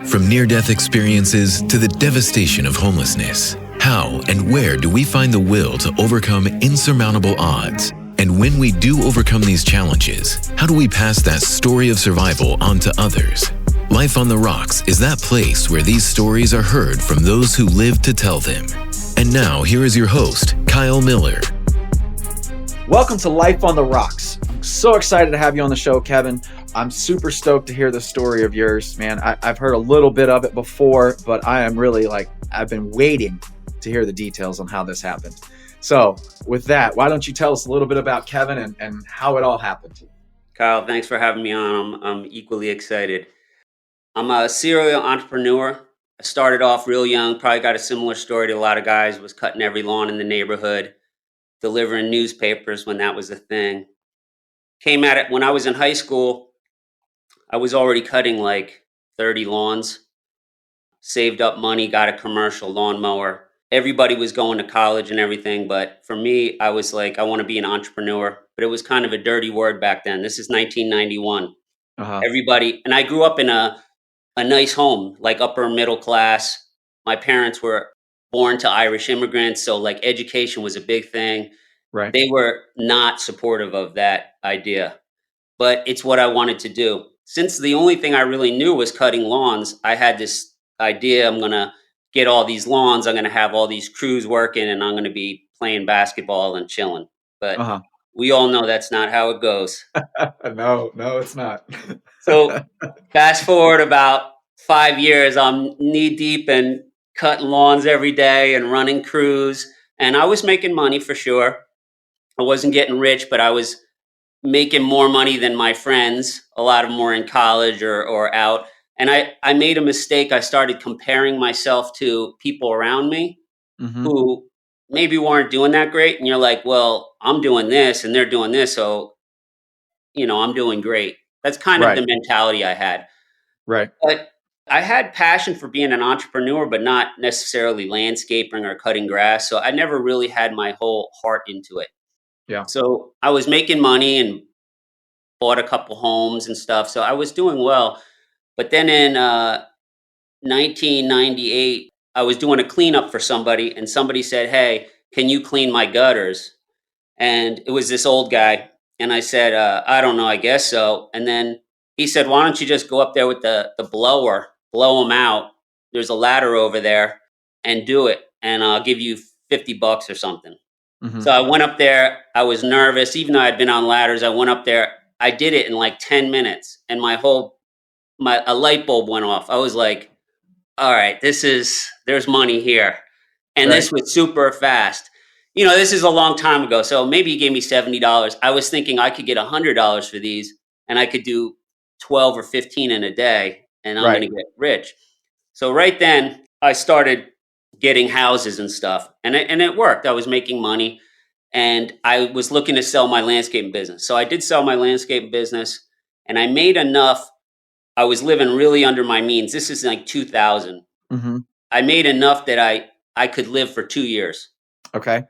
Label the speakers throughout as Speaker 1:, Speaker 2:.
Speaker 1: From near-death experiences to the devastation of homelessness, how and where do we find the will to overcome insurmountable odds? And when we do overcome these challenges, how do we pass that story of survival on to others? Life on the Rocks is that place where these stories are heard from those who live to tell them. And now, here is your host, Kyle Miller.
Speaker 2: Welcome to Life on the Rocks. I'm so excited to have you on the show, Kevin. I'm super stoked to hear the story of yours, man. I've heard a little bit of it before, but I am really I've been waiting to hear the details on how this happened. So with that, why don't you tell us a little bit about Kevin and how it all happened?
Speaker 3: Kyle, thanks for having me on. I'm equally excited. I'm a serial entrepreneur. I started off real young, probably got a similar story to a lot of guys, was cutting every lawn in the neighborhood, delivering newspapers when that was a thing. Came at it when I was in high school. I was already cutting 30 lawns, saved up money, got a commercial lawnmower. Everybody was going to college and everything, but for me, I was like, I want to be an entrepreneur. But it was kind of a dirty word back then. This is 1991. Everybody, and I grew up in a nice home, upper middle class. My parents were born to Irish immigrants, so education was a big thing.
Speaker 2: Right.
Speaker 3: They were not supportive of that idea, but it's what I wanted to do. Since the only thing I really knew was cutting lawns, I had this idea, I'm going to get all these lawns, I'm going to have all these crews working, and I'm going to be playing basketball and chilling. But we all know that's not how it goes.
Speaker 2: No, it's not.
Speaker 3: So fast forward about 5 years, I'm knee deep in cutting lawns every day and running crews. And I was making money for sure. I wasn't getting rich, but I was making more money than my friends. A lot of them were in college or out. And I made a mistake. I started comparing myself to people around me who maybe weren't doing that great. And you're like, well, I'm doing this and they're doing this. So, I'm doing great. That's kind of the mentality I had.
Speaker 2: Right.
Speaker 3: But I had passion for being an entrepreneur, but not necessarily landscaping or cutting grass. So I never really had my whole heart into it.
Speaker 2: Yeah.
Speaker 3: So I was making money and bought a couple homes and stuff. So I was doing well. But then in 1998, I was doing a cleanup for somebody, and somebody said, "Hey, can you clean my gutters?" And it was this old guy. And I said, I don't know, I guess so. And then he said, why don't you just go up there with the blower, blow them out. There's a ladder over there, and do it. And I'll give you $50 or something. So I went up there. I was nervous. Even though I'd been on ladders, I went up there. I did it in 10 minutes. And a light bulb went off. I was like, all right, there's money here. And this was super fast. This is a long time ago. So maybe he gave me $70. I was thinking I could get $100 for these, and I could do 12 or 15 in a day, and I'm going to get rich. So right then I started getting houses and stuff, and it worked. I was making money, and I was looking to sell my landscaping business. So I did sell my landscaping business, and I made enough. I was living really under my means. This is 2000. I made enough that I could live for 2 years.
Speaker 2: Okay.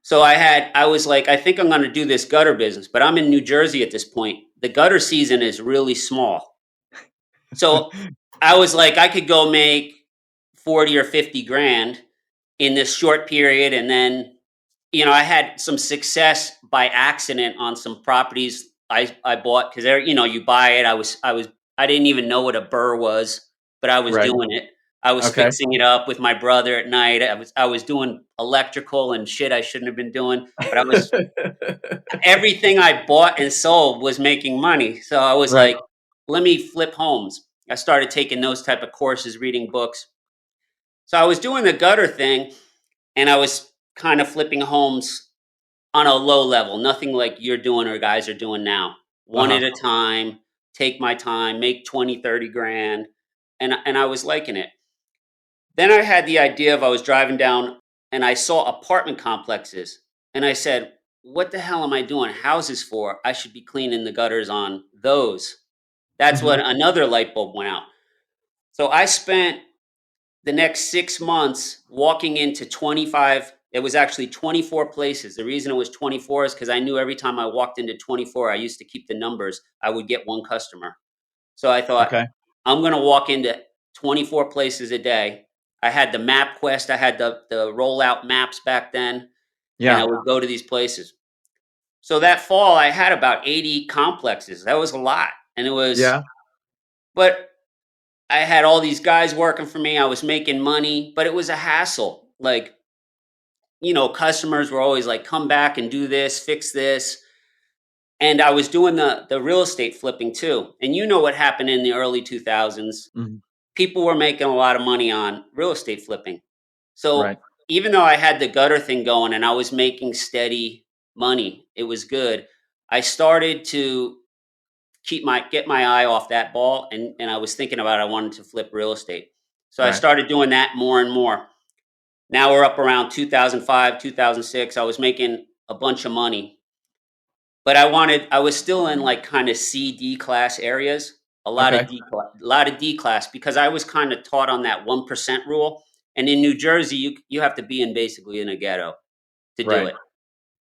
Speaker 3: So I was like, I think I'm going to do this gutter business, but I'm in New Jersey at this point. The gutter season is really small. So I was like, I could go make 40 or 50 grand in this short period. And then, I had some success by accident on some properties I bought because you buy it. I didn't even know what a burr was, but I was doing it. I was fixing it up with my brother at night. I was doing electrical and shit I shouldn't have been doing, but everything I bought and sold was making money. So I was like, let me flip homes. I started taking those type of courses, reading books. So I was doing the gutter thing, and I was kind of flipping homes on a low level, nothing like you're doing or guys are doing now. One at a time, take my time, make 20, 30 grand. And I was liking it. Then I had the idea I was driving down and I saw apartment complexes. And I said, what the hell am I doing houses for? I should be cleaning the gutters on those. That's when another light bulb went out. So I spent the next 6 months walking into 25. It was actually 24 places. The reason it was 24 is because I knew every time I walked into 24, I used to keep the numbers, I would get one customer. So I thought, I'm going to walk into 24 places a day. I had the MapQuest. I had the rollout maps back then, and I
Speaker 2: Yeah.
Speaker 3: would go to these places. So that fall, I had about 80 complexes. That was a lot, and it was.
Speaker 2: Yeah.
Speaker 3: But I had all these guys working for me. I was making money, but it was a hassle. Like, customers were always like, "Come back and do this, fix this." And I was doing the real estate flipping too. And you know what happened in the early 2000s?
Speaker 2: Mhm.
Speaker 3: People were making a lot of money on real estate flipping. So
Speaker 2: Right.
Speaker 3: even though I had the gutter thing going and I was making steady money, it was good. I started to get my eye off that ball, and I was thinking about I wanted to flip real estate. So I
Speaker 2: Right.
Speaker 3: started doing that more and more. Now we're up around 2005, 2006. I was making a bunch of money, but I was still in like kind of C, D class areas,
Speaker 2: Okay.
Speaker 3: A lot of D class because I was kind of taught on that 1% rule. And in New Jersey, you have to be basically in a ghetto to do
Speaker 2: Right.
Speaker 3: it.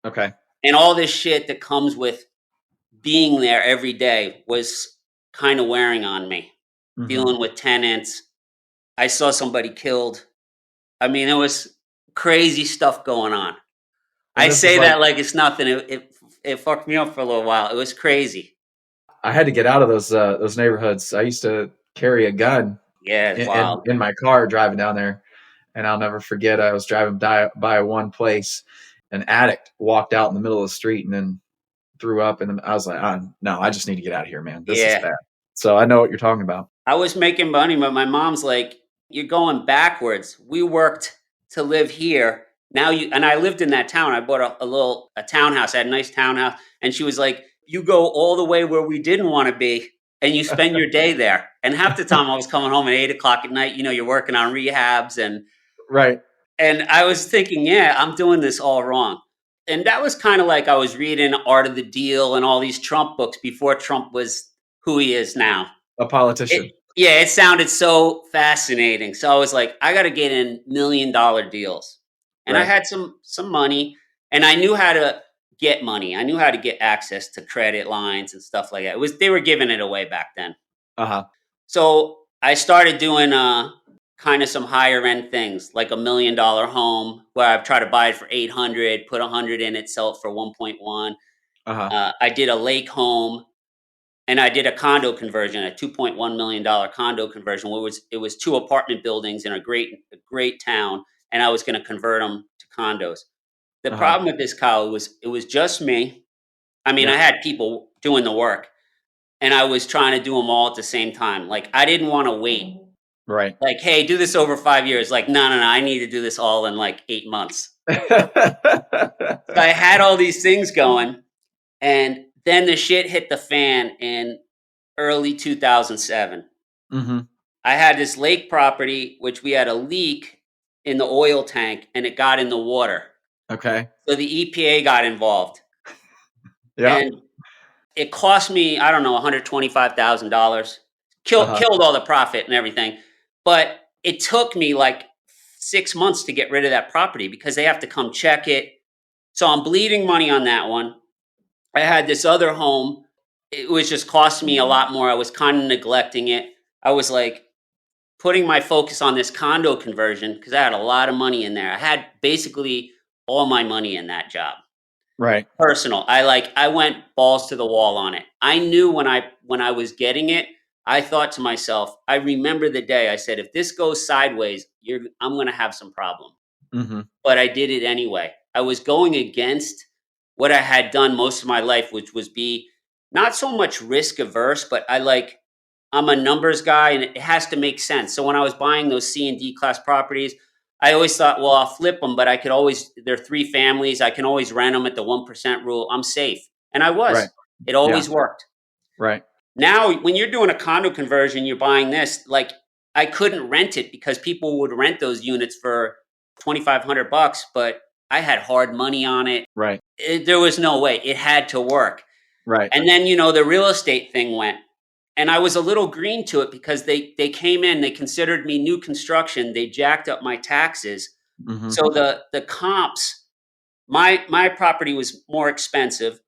Speaker 2: Okay.
Speaker 3: And all this shit that comes with being there every day was kind of wearing on me.
Speaker 2: Mhm.
Speaker 3: Dealing with tenants. I saw somebody killed. I mean, it was crazy stuff going on.
Speaker 2: And
Speaker 3: I
Speaker 2: this is
Speaker 3: say
Speaker 2: like
Speaker 3: that like it's nothing. It fucked me up for a little while. It was crazy.
Speaker 2: I had to get out of those neighborhoods. I used to carry a gun
Speaker 3: Yeah, it's wild.
Speaker 2: in my car driving down there, and I'll never forget. I was driving by one place, an addict walked out in the middle of the street and then threw up, and I was like, "No, I just need to get out of here, man. This is
Speaker 3: Yeah.
Speaker 2: bad." So I know what you're talking about.
Speaker 3: I was making money, but my mom's like, "You're going backwards. We worked to live here. Now you." And I lived in that town. I bought a townhouse. I had a nice townhouse, and she was like, "You go all the way where we didn't want to be, and you spend your day there." And half the time, I was coming home at 8 o'clock at night. You're working on rehabs,
Speaker 2: Right.
Speaker 3: and I was thinking, "Yeah, I'm doing this all wrong." And that was kind of like I was reading Art of the Deal and all these Trump books before Trump was who he is now.
Speaker 2: A politician.
Speaker 3: It sounded so fascinating. So I was like, I got to get in $1 million deals, and I
Speaker 2: Right.
Speaker 3: had some money, and I knew how to get money. I knew how to get access to credit lines and stuff like that. They were giving it away back then.
Speaker 2: Uh-huh.
Speaker 3: So I started doing kind of some higher end things, like $1 million home, where I've tried to buy it for 800, put 100 in it, sell it for 1.1.
Speaker 2: Uh-huh.
Speaker 3: I did a lake home. And I did a condo conversion, a $2.1 million condo conversion, where it was two apartment buildings in a great town, and I was going to convert them to condos. The
Speaker 2: Uh-huh.
Speaker 3: problem with this, Kyle, was it was just me. I mean, I
Speaker 2: Yep.
Speaker 3: had people doing the work, and I was trying to do them all at the same time. Like I didn't want to wait.
Speaker 2: Right.
Speaker 3: Like, hey, do this over 5 years. Like, no, no, no, I need to do this all in like 8 months. So I had all these things going, and then the shit hit the fan in early 2007.
Speaker 2: Mm-hmm.
Speaker 3: I had this lake property, which we had a leak in the oil tank and it got in the water.
Speaker 2: Okay.
Speaker 3: So the EPA got involved
Speaker 2: Yeah.
Speaker 3: and it cost me, I don't know, $125,000.
Speaker 2: Uh-huh.
Speaker 3: Killed all the profit and everything. But it took me like 6 months to get rid of that property because they have to come check it. So I'm bleeding money on that one. I had this other home. It was just costing me a lot more. I was kind of neglecting it. I was like, putting my focus on this condo conversion because I had a lot of money in there. I had basically all my money in that job.
Speaker 2: Right.
Speaker 3: Personal. I went balls to the wall on it. I knew when I was getting it, I thought to myself, I remember the day I said, if this goes sideways, I'm going to have some problem.
Speaker 2: Mm-hmm.
Speaker 3: But I did it anyway. I was going against what I had done most of my life, which was be not so much risk averse, but I'm a numbers guy and it has to make sense. So when I was buying those C and D class properties, I always thought, well, I'll flip them, but they're three families. I can always rent them at the 1% rule. I'm safe. And I
Speaker 2: Right.
Speaker 3: was. It
Speaker 2: Yeah.
Speaker 3: always worked.
Speaker 2: Right.
Speaker 3: Now, when you're doing a condo conversion, you're buying this, like I couldn't rent it because people would rent those units for $2,500, but I had hard money on it.
Speaker 2: Right.
Speaker 3: There was no way. It had to work.
Speaker 2: Right.
Speaker 3: And then, the real estate thing went. And I was a little green to it because they came in, they considered me new construction, they jacked up my taxes.
Speaker 2: Mm-hmm.
Speaker 3: So the comps, my property was more expensive.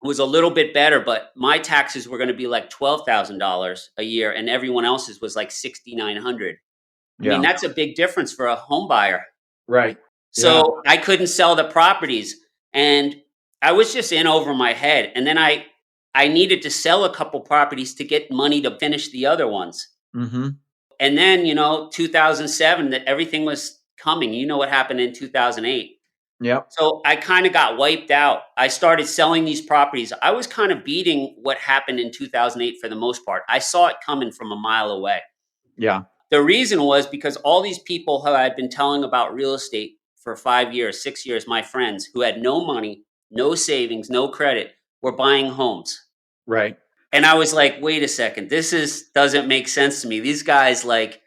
Speaker 3: was a little bit better, but my taxes were going to be like $12,000 a year, and everyone else's was like 6,900. I mean,
Speaker 2: Yeah.
Speaker 3: that's a big difference for a home buyer.
Speaker 2: Right. Yeah.
Speaker 3: So I couldn't sell the properties, and I was just in over my head. And then I needed to sell a couple properties to get money to finish the other ones.
Speaker 2: Mm-hmm.
Speaker 3: And then, 2007, that everything was coming. You know what happened in 2008.
Speaker 2: Yep.
Speaker 3: So I kind of got wiped out. I started selling these properties. I was kind of beating what happened in 2008 for the most part. I saw it coming from a mile away.
Speaker 2: Yeah.
Speaker 3: The reason was because all these people who I had been telling about real estate for 5 years, 6 years, my friends who had no money, no savings, no credit, were buying homes.
Speaker 2: Right.
Speaker 3: And I was like, wait a second, doesn't make sense to me. These guys, like,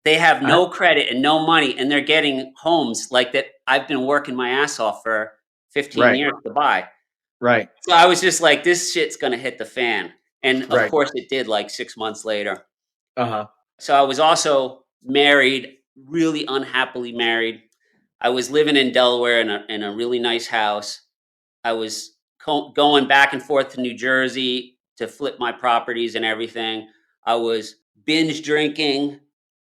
Speaker 3: they have
Speaker 2: I,
Speaker 3: no credit and no money, and they're getting homes like that I've been working my ass off for 15
Speaker 2: right.
Speaker 3: years to buy.
Speaker 2: Right.
Speaker 3: So I was just like, this shit's gonna hit the fan. And of
Speaker 2: Right.
Speaker 3: course it did, like 6 months later.
Speaker 2: Uh-huh.
Speaker 3: So I was also married, really unhappily married. I was living in Delaware in a really nice house. I was going back and forth to New Jersey to flip my properties and everything. I was binge drinking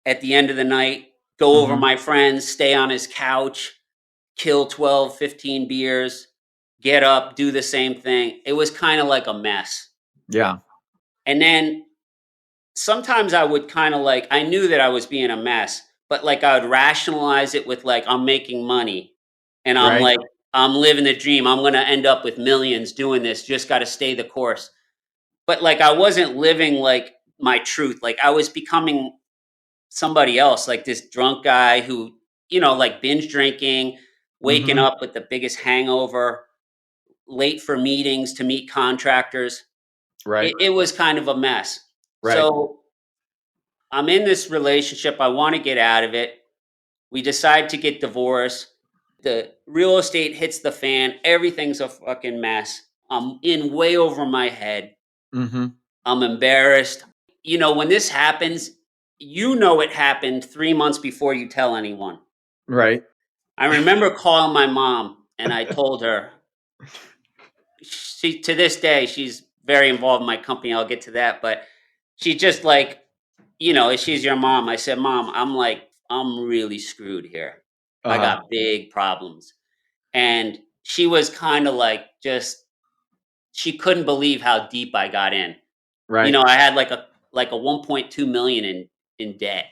Speaker 3: at the end of the night, go over
Speaker 2: Mm-hmm.
Speaker 3: my friends, stay on his couch, kill 12, 15 beers, get up, do the same thing. It was kind of like a mess.
Speaker 2: Yeah.
Speaker 3: And then sometimes I would kind of like, I knew that I was being a mess, but like I would rationalize it with like, I'm making money and I'm
Speaker 2: Right.
Speaker 3: like, I'm living the dream. I'm going to end up with millions doing this. Just got to stay the course. But like, I wasn't living like my truth. Like I was becoming somebody else, like this drunk guy who, like binge drinking, waking
Speaker 2: Mm-hmm.
Speaker 3: up with the biggest hangover, late for meetings to meet contractors.
Speaker 2: Right.
Speaker 3: It was kind of a mess.
Speaker 2: Right.
Speaker 3: So I'm in this relationship. I want to get out of it. We decide to get divorced. The real estate hits the fan. Everything's a fucking mess. I'm in way over my head.
Speaker 2: Mm-hmm.
Speaker 3: I'm embarrassed. When this happens, it happened 3 months before you tell anyone.
Speaker 2: Right.
Speaker 3: I remember calling my mom and I told her, to this day, she's very involved in my company. I'll get to that. But she just like, she's your mom. I said, Mom, I'm really screwed here. I
Speaker 2: Uh-huh.
Speaker 3: got big problems. And she was kind of like, she couldn't believe how deep I got in.
Speaker 2: Right.
Speaker 3: I had like a 1.2 million in debt.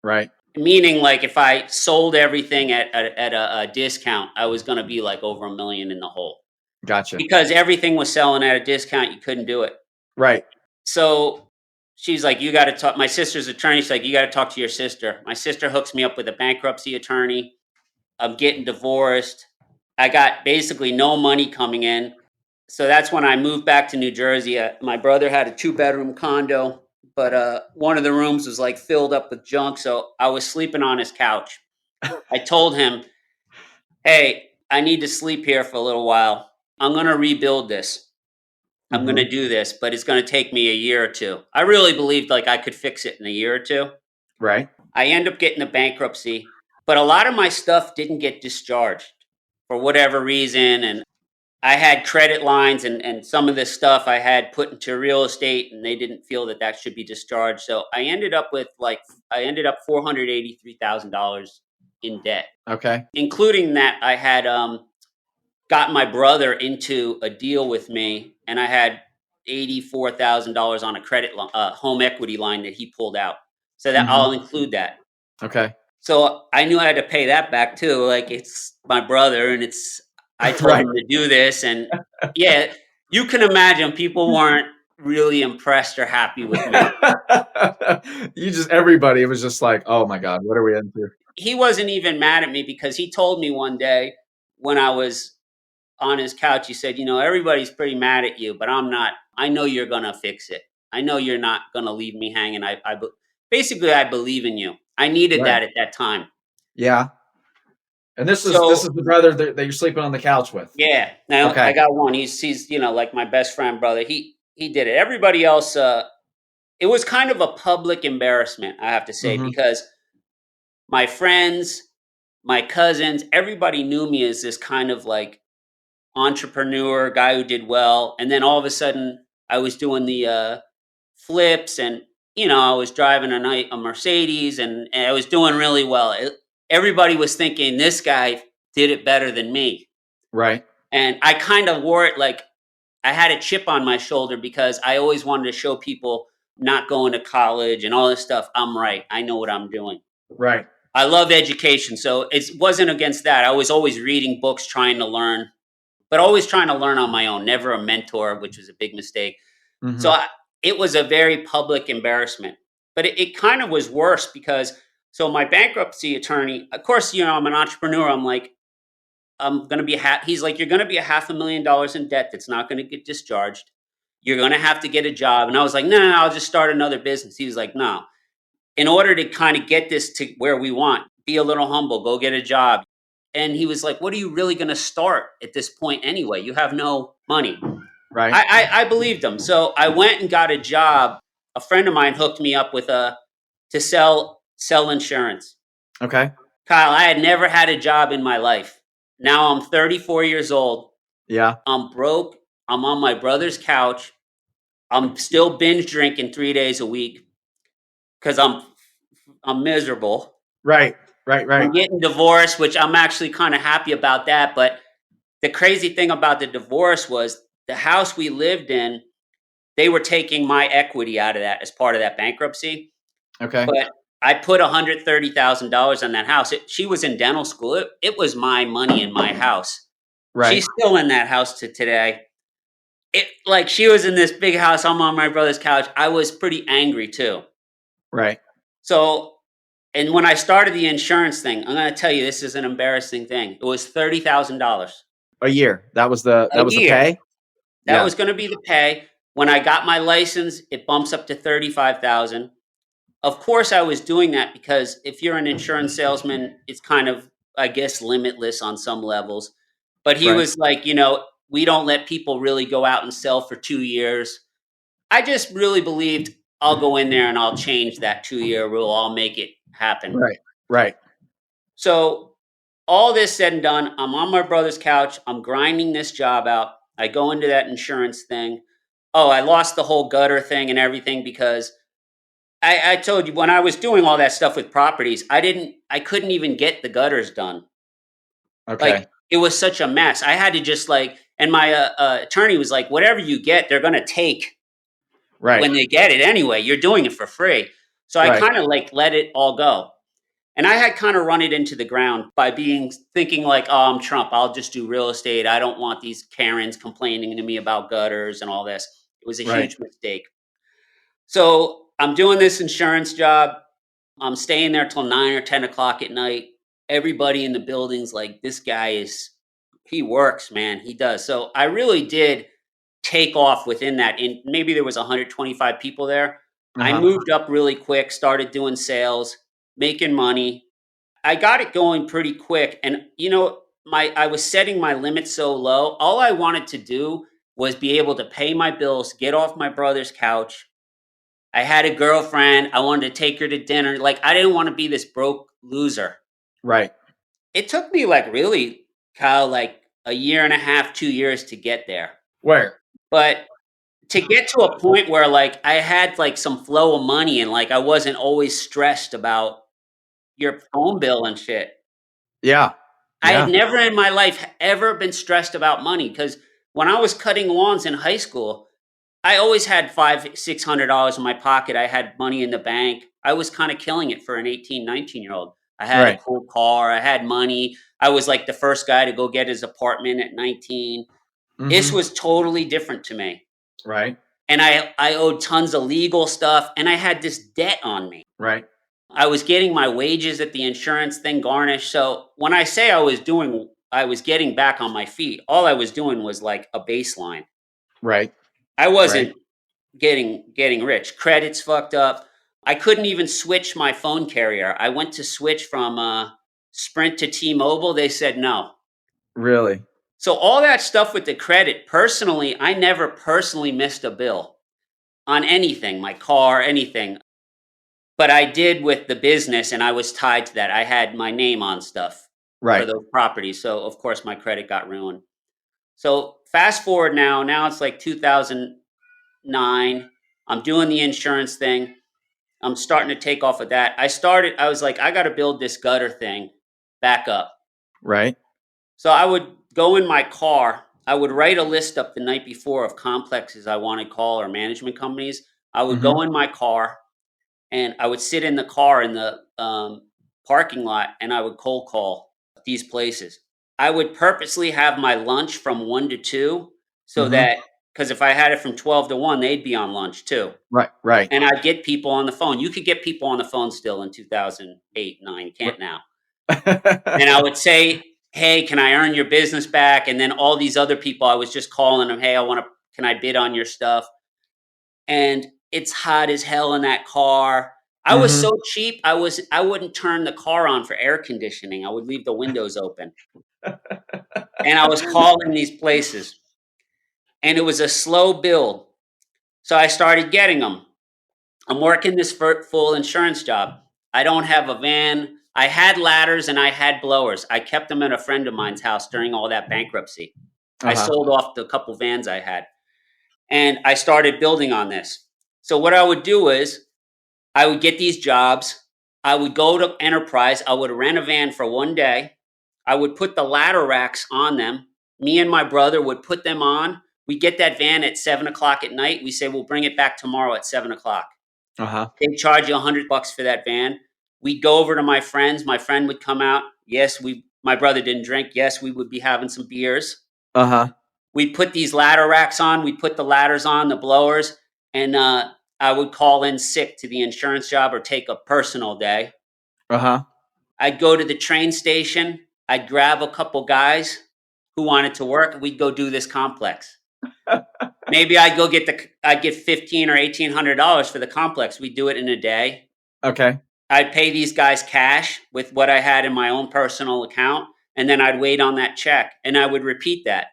Speaker 2: Right.
Speaker 3: Meaning, like, if I sold everything at a discount, I was going to be like over $1 million in the hole
Speaker 2: Gotcha.
Speaker 3: because everything was selling at a discount. You couldn't do it.
Speaker 2: Right.
Speaker 3: So she's like, you got to talk. My sister's attorney. She's like, you got to talk to your sister. My sister hooks me up with a bankruptcy attorney. I'm getting divorced. I got basically no money coming in. So that's when I moved back to New Jersey. My brother had a 2-bedroom condo, but one of the rooms was like filled up with junk. So I was sleeping on his couch. I told him, hey, I need to sleep here for a little while. I'm going to rebuild this. I'm going
Speaker 2: Mm-hmm.
Speaker 3: to do this, but it's going to take me a year or two. I really believed like I could fix it in a year or two.
Speaker 2: Right.
Speaker 3: I end up getting a bankruptcy, but a lot of my stuff didn't get discharged for whatever reason. And I had credit lines and some of this stuff I had put into real estate and they didn't feel that should be discharged. So I ended up $483,000 in debt,
Speaker 2: Okay.
Speaker 3: including that I had got my brother into a deal with me and I had $84,000 on a home equity line that he pulled out. So that
Speaker 2: Mm-hmm.
Speaker 3: I'll include that.
Speaker 2: Okay.
Speaker 3: So I knew I had to pay that back too. Like it's my brother and I told
Speaker 2: Right.
Speaker 3: him to do this. And yeah, you can imagine people weren't really impressed or happy with me.
Speaker 2: Everybody was just like, oh my God, what are we into?
Speaker 3: He wasn't even mad at me because he told me one day when I was on his couch, he said, everybody's pretty mad at you, but I'm not. I know you're going to fix it. I know you're not going to leave me hanging. Basically, I believe in you. I needed
Speaker 2: Right.
Speaker 3: that at that time.
Speaker 2: Yeah. And this is
Speaker 3: So
Speaker 2: the brother that you're sleeping on the couch with.
Speaker 3: yeah, now
Speaker 2: Okay.
Speaker 3: I got one. He's like my best friend brother. He did it. Everybody else, it was kind of a public embarrassment, I have to say,
Speaker 2: Mm-hmm.
Speaker 3: because my friends, my cousins, everybody knew me as this kind of like entrepreneur, guy who did well. And then all of a sudden, I was doing the flips, and I was driving a Mercedes, and I was doing really well. Everybody was thinking this guy did it better than me,
Speaker 2: Right.
Speaker 3: and I kind of wore it like I had a chip on my shoulder because I always wanted to show people not going to college and all this stuff. I'm right. I know what I'm doing.
Speaker 2: Right.
Speaker 3: I love education, so it wasn't against that. I was always reading books, trying to learn, but always trying to learn on my own. Never a mentor, which was a big mistake. So
Speaker 2: Hmm.
Speaker 3: it was a very public embarrassment. But it kind of was worse because so my bankruptcy attorney, of course, I'm an entrepreneur. I'm like, I'm going to be he's like, you're going to be $500,000 in debt that's not going to get discharged. You're going to have to get a job. And I was like, no, I'll just start another business. He was like, no, in order to kind of get this to where we want, be a little humble, go get a job. And he was like, what are you really going to start at this point anyway? You have no money.
Speaker 2: Right.
Speaker 3: I believed him. So I went and got a job. A friend of mine hooked me up with to sell insurance.
Speaker 2: Okay.
Speaker 3: Kyle, I had never had a job in my life. Now I'm 34 years old.
Speaker 2: Yeah.
Speaker 3: I'm broke. I'm on my brother's couch. I'm still binge drinking 3 days a week because I'm miserable.
Speaker 2: Right. Right.
Speaker 3: I'm
Speaker 2: Right.
Speaker 3: getting divorced, which I'm actually kind of happy about that. But the crazy thing about the divorce was the house we lived in, they were taking my equity out of that as part of that bankruptcy.
Speaker 2: Okay.
Speaker 3: But I put $130,000 on that house. She was in dental school. It was my money in my house.
Speaker 2: Right.
Speaker 3: She's still in that house to today. It like she was in this big house. I'm on my brother's couch. I was pretty angry too.
Speaker 2: Right.
Speaker 3: So, and when I started the insurance thing, I'm going to tell you this is an embarrassing thing. It was $30,000
Speaker 2: A year. That was the
Speaker 3: a year.
Speaker 2: pay.
Speaker 3: That
Speaker 2: Yeah.
Speaker 3: was going to be the pay. When I got my license, it bumps up to 35,000. Of course, I was doing that because if you're an insurance salesman, it's kind of, I guess, limitless on some levels. But he
Speaker 2: Right.
Speaker 3: was like, we don't let people really go out and sell for 2 years. I just really believed I'll go in there and I'll change that 2 year rule. I'll make it happen.
Speaker 2: Right. Right.
Speaker 3: So, all this said and done, I'm on my brother's couch. I'm grinding this job out. I go into that insurance thing. Oh, I lost the whole gutter thing and everything because I told you when I was doing all that stuff with properties, I couldn't even get the gutters done.
Speaker 2: Okay.
Speaker 3: Like it was such a mess. I had to just and my attorney was like, whatever you get, they're going to take
Speaker 2: Right.
Speaker 3: when they get it anyway. You're doing it for free. So I
Speaker 2: Right.
Speaker 3: kind of let it all go. And I had kind of run it into the ground by thinking like, oh, I'm Trump. I'll just do real estate. I don't want these Karens complaining to me about gutters and all this. It was a
Speaker 2: Right.
Speaker 3: huge mistake. So I'm doing this insurance job. I'm staying there till 9 or 10 o'clock at night. Everybody in the building's like, this guy he works, man. He does. So I really did take off within that. And maybe there was 125 people there. I
Speaker 2: Uh-huh.
Speaker 3: moved up really quick, started doing sales, making money. I got it going pretty quick. And I was setting my limits so low. All I wanted to do was be able to pay my bills, get off my brother's couch. I had a girlfriend. I wanted to take her to dinner. Like I didn't want to be this broke loser.
Speaker 2: Right.
Speaker 3: It took me really, Kyle, like a year and a half, 2 years to get there.
Speaker 2: Where?
Speaker 3: But to get to a point where I had some flow of money and I wasn't always stressed about your phone bill and shit.
Speaker 2: Yeah.
Speaker 3: I had
Speaker 2: Yeah.
Speaker 3: never in my life ever been stressed about money because when I was cutting lawns in high school, I always had $500-600 in my pocket. I had money in the bank. I was kind of killing it for an 18, 19-year-old. I had a
Speaker 2: Right.
Speaker 3: cool car. I had money. I was like the first guy to go get his apartment at 19. This
Speaker 2: Mm-hmm.
Speaker 3: was totally different to me.
Speaker 2: Right.
Speaker 3: And I owed tons of legal stuff and I had this debt on me.
Speaker 2: Right.
Speaker 3: I was getting my wages at the insurance thing garnished. So when I say I was getting back on my feet, all I was doing was like a baseline.
Speaker 2: Right.
Speaker 3: I
Speaker 2: Right.
Speaker 3: wasn't getting rich. Credit's fucked up. I couldn't even switch my phone carrier. I went to switch from Sprint to T-Mobile. They said no.
Speaker 2: Really.
Speaker 3: So all that stuff with the credit, personally, I never personally missed a bill on anything, my car, anything. But I did with the business, and I was tied to that. I had my name on stuff for
Speaker 2: Right.
Speaker 3: those properties. So of course my credit got ruined. So fast forward now it's like 2009. I'm doing the insurance thing. I'm starting to take off of that. I was like, I got to build this gutter thing back up.
Speaker 2: Right.
Speaker 3: So I would go in my car. I would write a list up the night before of complexes I want to call or management companies. I would
Speaker 2: Mm-hmm.
Speaker 3: go in my car and I would sit in the car in the parking lot and I would cold call these places. I would purposely have my lunch from 1 to 2 so
Speaker 2: Mm-hmm.
Speaker 3: that, because if I had it from 12 to 1, they'd be on lunch too.
Speaker 2: Right. Right.
Speaker 3: And I'd get people on the phone. You could get people on the phone still in 2008, 9, can't now. And I would say, hey, can I earn your business back? And then all these other people, I was just calling them, hey, can I bid on your stuff? And it's hot as hell in that car. I was
Speaker 2: Mm-hmm.
Speaker 3: so cheap. I wouldn't turn the car on for air conditioning. I would leave the windows open. And I was calling these places. And it was a slow build. So I started getting them. I'm working this full insurance job. I don't have a van. I had ladders and I had blowers. I kept them at a friend of mine's house during all that bankruptcy. I
Speaker 2: Uh-huh.
Speaker 3: sold off the couple vans I had. And I started building on this. So what I would do is I would get these jobs. I would go to Enterprise. I would rent a van for 1 day. I would put the ladder racks on them. Me and my brother would put them on. We get that van at 7 o'clock at night. We say, we'll bring it back tomorrow at 7 o'clock.
Speaker 2: Uh-huh.
Speaker 3: They charge you $100 for that van. We'd go over to my friends. My friend would come out. Yes, my brother didn't drink. Yes, we would be having some beers.
Speaker 2: Uh-huh.
Speaker 3: We put these ladder racks on. We put the ladders on, the blowers, and I would call in sick to the insurance job or take a personal day.
Speaker 2: Uh-huh.
Speaker 3: I'd go to the train station. I'd grab a couple guys who wanted to work. We'd go do this complex. Maybe I'd get $1,500 or $1,800 for the complex. We'd do it in a day.
Speaker 2: Okay.
Speaker 3: I'd pay these guys cash with what I had in my own personal account, and then I'd wait on that check, and I would repeat that.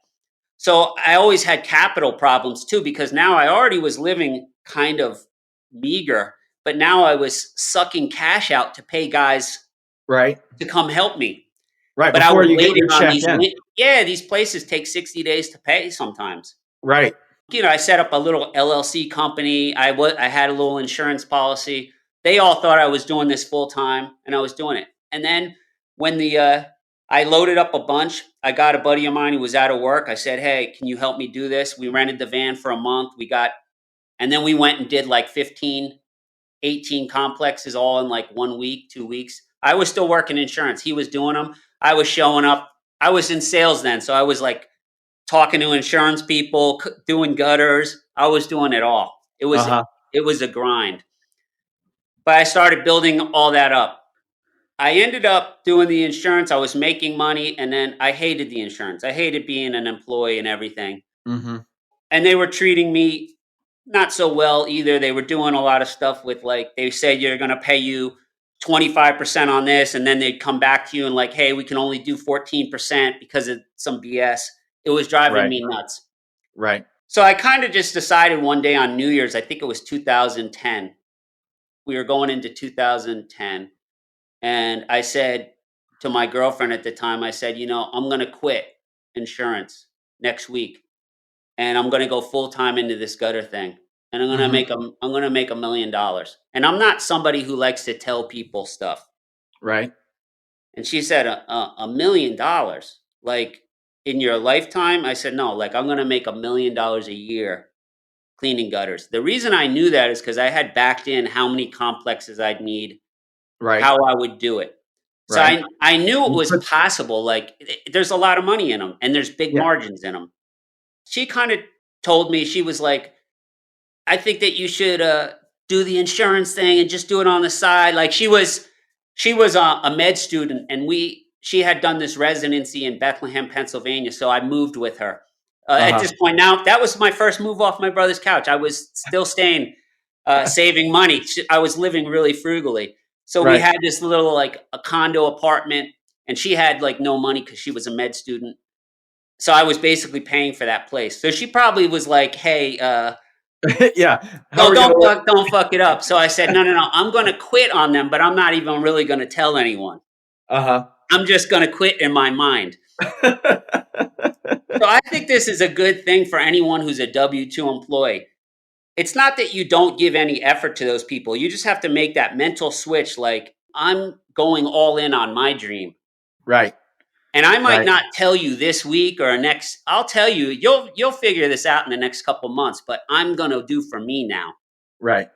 Speaker 3: So I always had capital problems too, because now I already was living kind of meager, but now I was sucking cash out to pay guys
Speaker 2: Right.
Speaker 3: to come help me.
Speaker 2: Right.
Speaker 3: But I
Speaker 2: Before
Speaker 3: was
Speaker 2: you get
Speaker 3: waiting
Speaker 2: your
Speaker 3: on
Speaker 2: check
Speaker 3: these.
Speaker 2: in.
Speaker 3: Yeah, these places take 60 days to pay sometimes.
Speaker 2: Right.
Speaker 3: I set up a little LLC company. I had a little insurance policy. They all thought I was doing this full time, and I was doing it. And then when I loaded up a bunch, I got a buddy of mine who was out of work. I said, hey, can you help me do this? We rented the van for a month. And then we went and did like 15, 18 complexes all in like 1 week, 2 weeks. I was still working insurance. He was doing them. I was showing up. I was in sales then. So I was like talking to insurance people, doing gutters. I was doing it all. It was
Speaker 2: Uh-huh.
Speaker 3: a grind. But I started building all that up. I ended up doing the insurance. I was making money, and then I hated the insurance. I hated being an employee and everything.
Speaker 2: Mm-hmm.
Speaker 3: And they were treating me not so well either. They were doing a lot of stuff with, like, they said you're going to pay you 25% on this, and then they'd come back to you and like, hey, we can only do 14% because of some BS. It was driving
Speaker 2: Right.
Speaker 3: me nuts.
Speaker 2: Right.
Speaker 3: So I kind of just decided one day on New Year's, I think it was 2010. We were going into 2010. And I said to my girlfriend at the time, I said, I'm going to quit insurance next week, and I'm going to go full time into this gutter thing. And
Speaker 2: Mm-hmm.
Speaker 3: I'm going to make $1,000,000. And I'm not somebody who likes to tell people stuff.
Speaker 2: Right.
Speaker 3: And she said, $1,000,000, like in your lifetime? I said, no, like I'm going to make $1,000,000 a year cleaning gutters. The reason I knew that is because I had backed in how many complexes I'd need,
Speaker 2: Right.
Speaker 3: how I would do it. So
Speaker 2: Right.
Speaker 3: I knew it
Speaker 2: You
Speaker 3: was
Speaker 2: put-
Speaker 3: possible. Like there's a lot of money in them, and there's big
Speaker 2: Yeah.
Speaker 3: margins in them. She kind of told me, she was like, I think that you should do the insurance thing and just do it on the side. Like she was a med student, and she had done this residency in Bethlehem, Pennsylvania. So I moved with her. At
Speaker 2: Uh-huh.
Speaker 3: this point now, that was my first move off my brother's couch. I was still staying, saving money. I was living really frugally. So we
Speaker 2: Right.
Speaker 3: had this little like a condo apartment, and she had like no money because she was a med student. So I was basically paying for that place. So she probably was like, "Hey,
Speaker 2: Yeah. How are we
Speaker 3: don't
Speaker 2: gonna?
Speaker 3: don't fuck it up." So I said, "No, no, no. I'm going to quit on them, but I'm not even really going to tell anyone.
Speaker 2: Uh-huh.
Speaker 3: I'm just going to quit in my mind." So I think this is a good thing for anyone who's a W-2 employee. It's not that you don't give any effort to those people. You just have to make that mental switch like, I'm going all in on my dream.
Speaker 2: Right.
Speaker 3: And I might
Speaker 2: Right.
Speaker 3: not tell you this week or next. I'll tell you, you'll figure this out in the next couple months, but I'm going to do for me now.
Speaker 2: Right.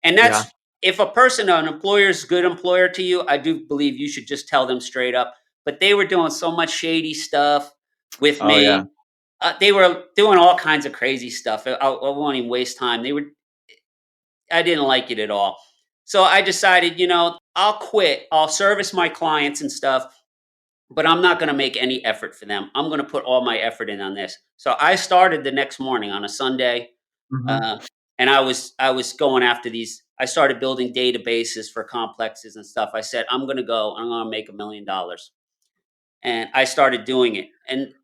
Speaker 3: And
Speaker 2: Yeah.
Speaker 3: that's if a person, an employer's a good employer to you, I do believe you should just tell them straight up. But they were doing so much shady stuff with
Speaker 2: Oh yeah.
Speaker 3: me. They were doing all kinds of crazy stuff. I won't even waste time. I didn't like it at all. So I decided, I'll quit. I'll service my clients and stuff, but I'm not going to make any effort for them. I'm going to put all my effort in on this. So I started the next morning on a Sunday,
Speaker 2: Mhm.
Speaker 3: uh, and I was going after these. I started building databases for complexes and stuff. I said I'm going to go. I'm going to make $1 million, and I started doing it. And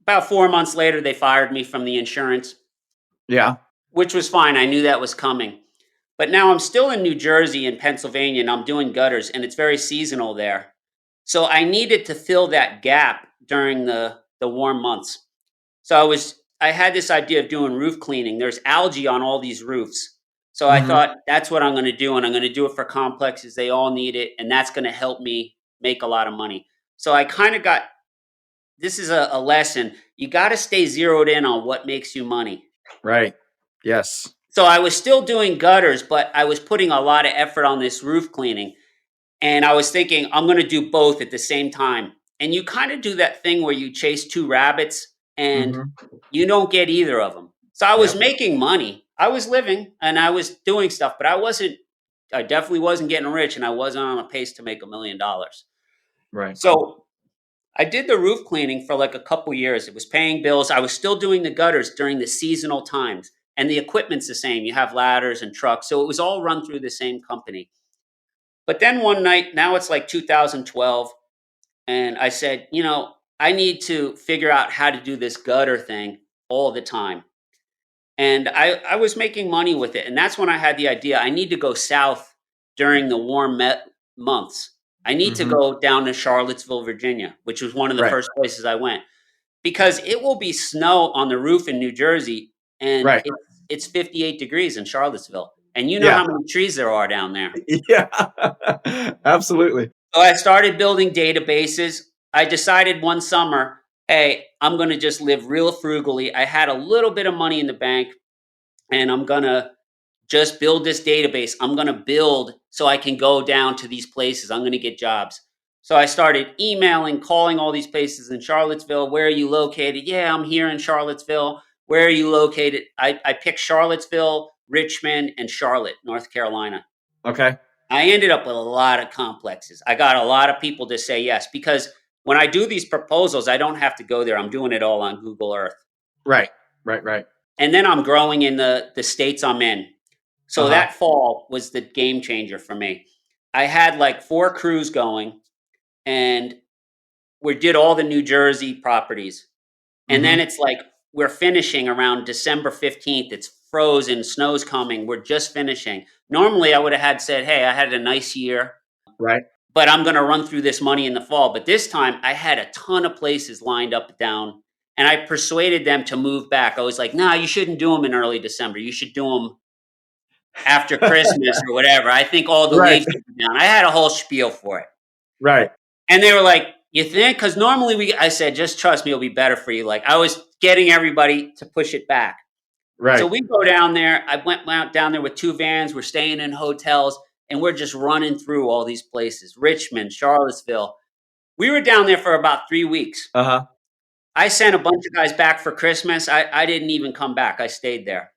Speaker 3: about 4 months later, they fired me from the insurance,
Speaker 2: Yeah.
Speaker 3: which was fine. I knew that was coming. But now I'm still in New Jersey and Pennsylvania, and I'm doing gutters, and it's very seasonal there. So I needed to fill that gap during the warm months. So I had this idea of doing roof cleaning. There's algae on all these roofs. So I
Speaker 2: Mhm.
Speaker 3: thought that's what I'm going to do, and I'm going to do it for complexes. They all need it, and that's going to help me make a lot of money. So I kind of got this is a lesson. You got to stay zeroed in on what makes you money.
Speaker 2: Right. Yes.
Speaker 3: So I was still doing gutters, but I was putting a lot of effort on this roof cleaning. And I was thinking, I'm going to do both at the same time. And you kind of do that thing where you chase two rabbits and
Speaker 2: Mhm.
Speaker 3: you don't get either of them. So I was
Speaker 2: Yep.
Speaker 3: making money. I was living and I was doing stuff, but I definitely wasn't getting rich and I wasn't on a pace to make $1 million.
Speaker 2: Right.
Speaker 3: So I did the roof cleaning for like a couple years. It was paying bills. I was still doing the gutters during the seasonal times. And the equipment's the same. You have ladders and trucks. So it was all run through the same company. But then one night, now it's like 2012, and I said, I need to figure out how to do this gutter thing all the time. And I was making money with it. And that's when I had the idea I need to go south during the months. I need to
Speaker 2: Mhm.
Speaker 3: go down to Charlottesville, Virginia, which was one of the
Speaker 2: Right.
Speaker 3: first places I went because it will be snow on the roof in New Jersey and
Speaker 2: Right.
Speaker 3: it's 58 degrees in Charlottesville. And you know
Speaker 2: Yeah.
Speaker 3: how many trees there are down there.
Speaker 2: Yeah. Absolutely.
Speaker 3: So I started building databases. I decided one summer, hey, I'm going to just live real frugally. I had a little bit of money in the bank and I'm going to just build this database. I'm going to build so I can go down to these places. I'm going to get jobs. So I started emailing, calling all these places in Charlottesville. Where are you located? Yeah, I'm here in Charlottesville. Where are you located? I picked Charlottesville, Richmond, and Charlotte, North Carolina.
Speaker 2: Okay.
Speaker 3: I ended up with a lot of complexes. I got a lot of people to say yes because when I do these proposals, I don't have to go there. I'm doing it all on Google Earth.
Speaker 2: Right. Right. Right.
Speaker 3: And then I'm growing in the states I'm in. So
Speaker 2: Uh-huh.
Speaker 3: that fall was the game changer for me. I had like 4 crews going and we did all the New Jersey properties. And then
Speaker 2: Mhm.
Speaker 3: it's like we're finishing around December 15th. It's frozen, snow's coming. We're just finishing. Normally I would have had said, "Hey, I had a nice year,
Speaker 2: Right.
Speaker 3: but I'm going to run through this money in the fall." But this time I had a ton of places lined up down and I persuaded them to move back. I was like, "Nah, you shouldn't do them in early December. You should do them after Christmas or whatever. I think all the
Speaker 2: Right.
Speaker 3: leaves will be down." I had a whole spiel for it.
Speaker 2: Right.
Speaker 3: And they were like, "You think?" Because normally I said, "Just trust me, it'll be better for you." Like I was getting everybody to push it back. So
Speaker 2: Right.
Speaker 3: we go down there. I went down there with 2 vans. We're staying in hotels and we're just running through all these places Richmond, Charlottesville. We were down there for about 3 weeks.
Speaker 2: Uh-huh.
Speaker 3: I sent a bunch of guys back for Christmas. I didn't even come back. I stayed there.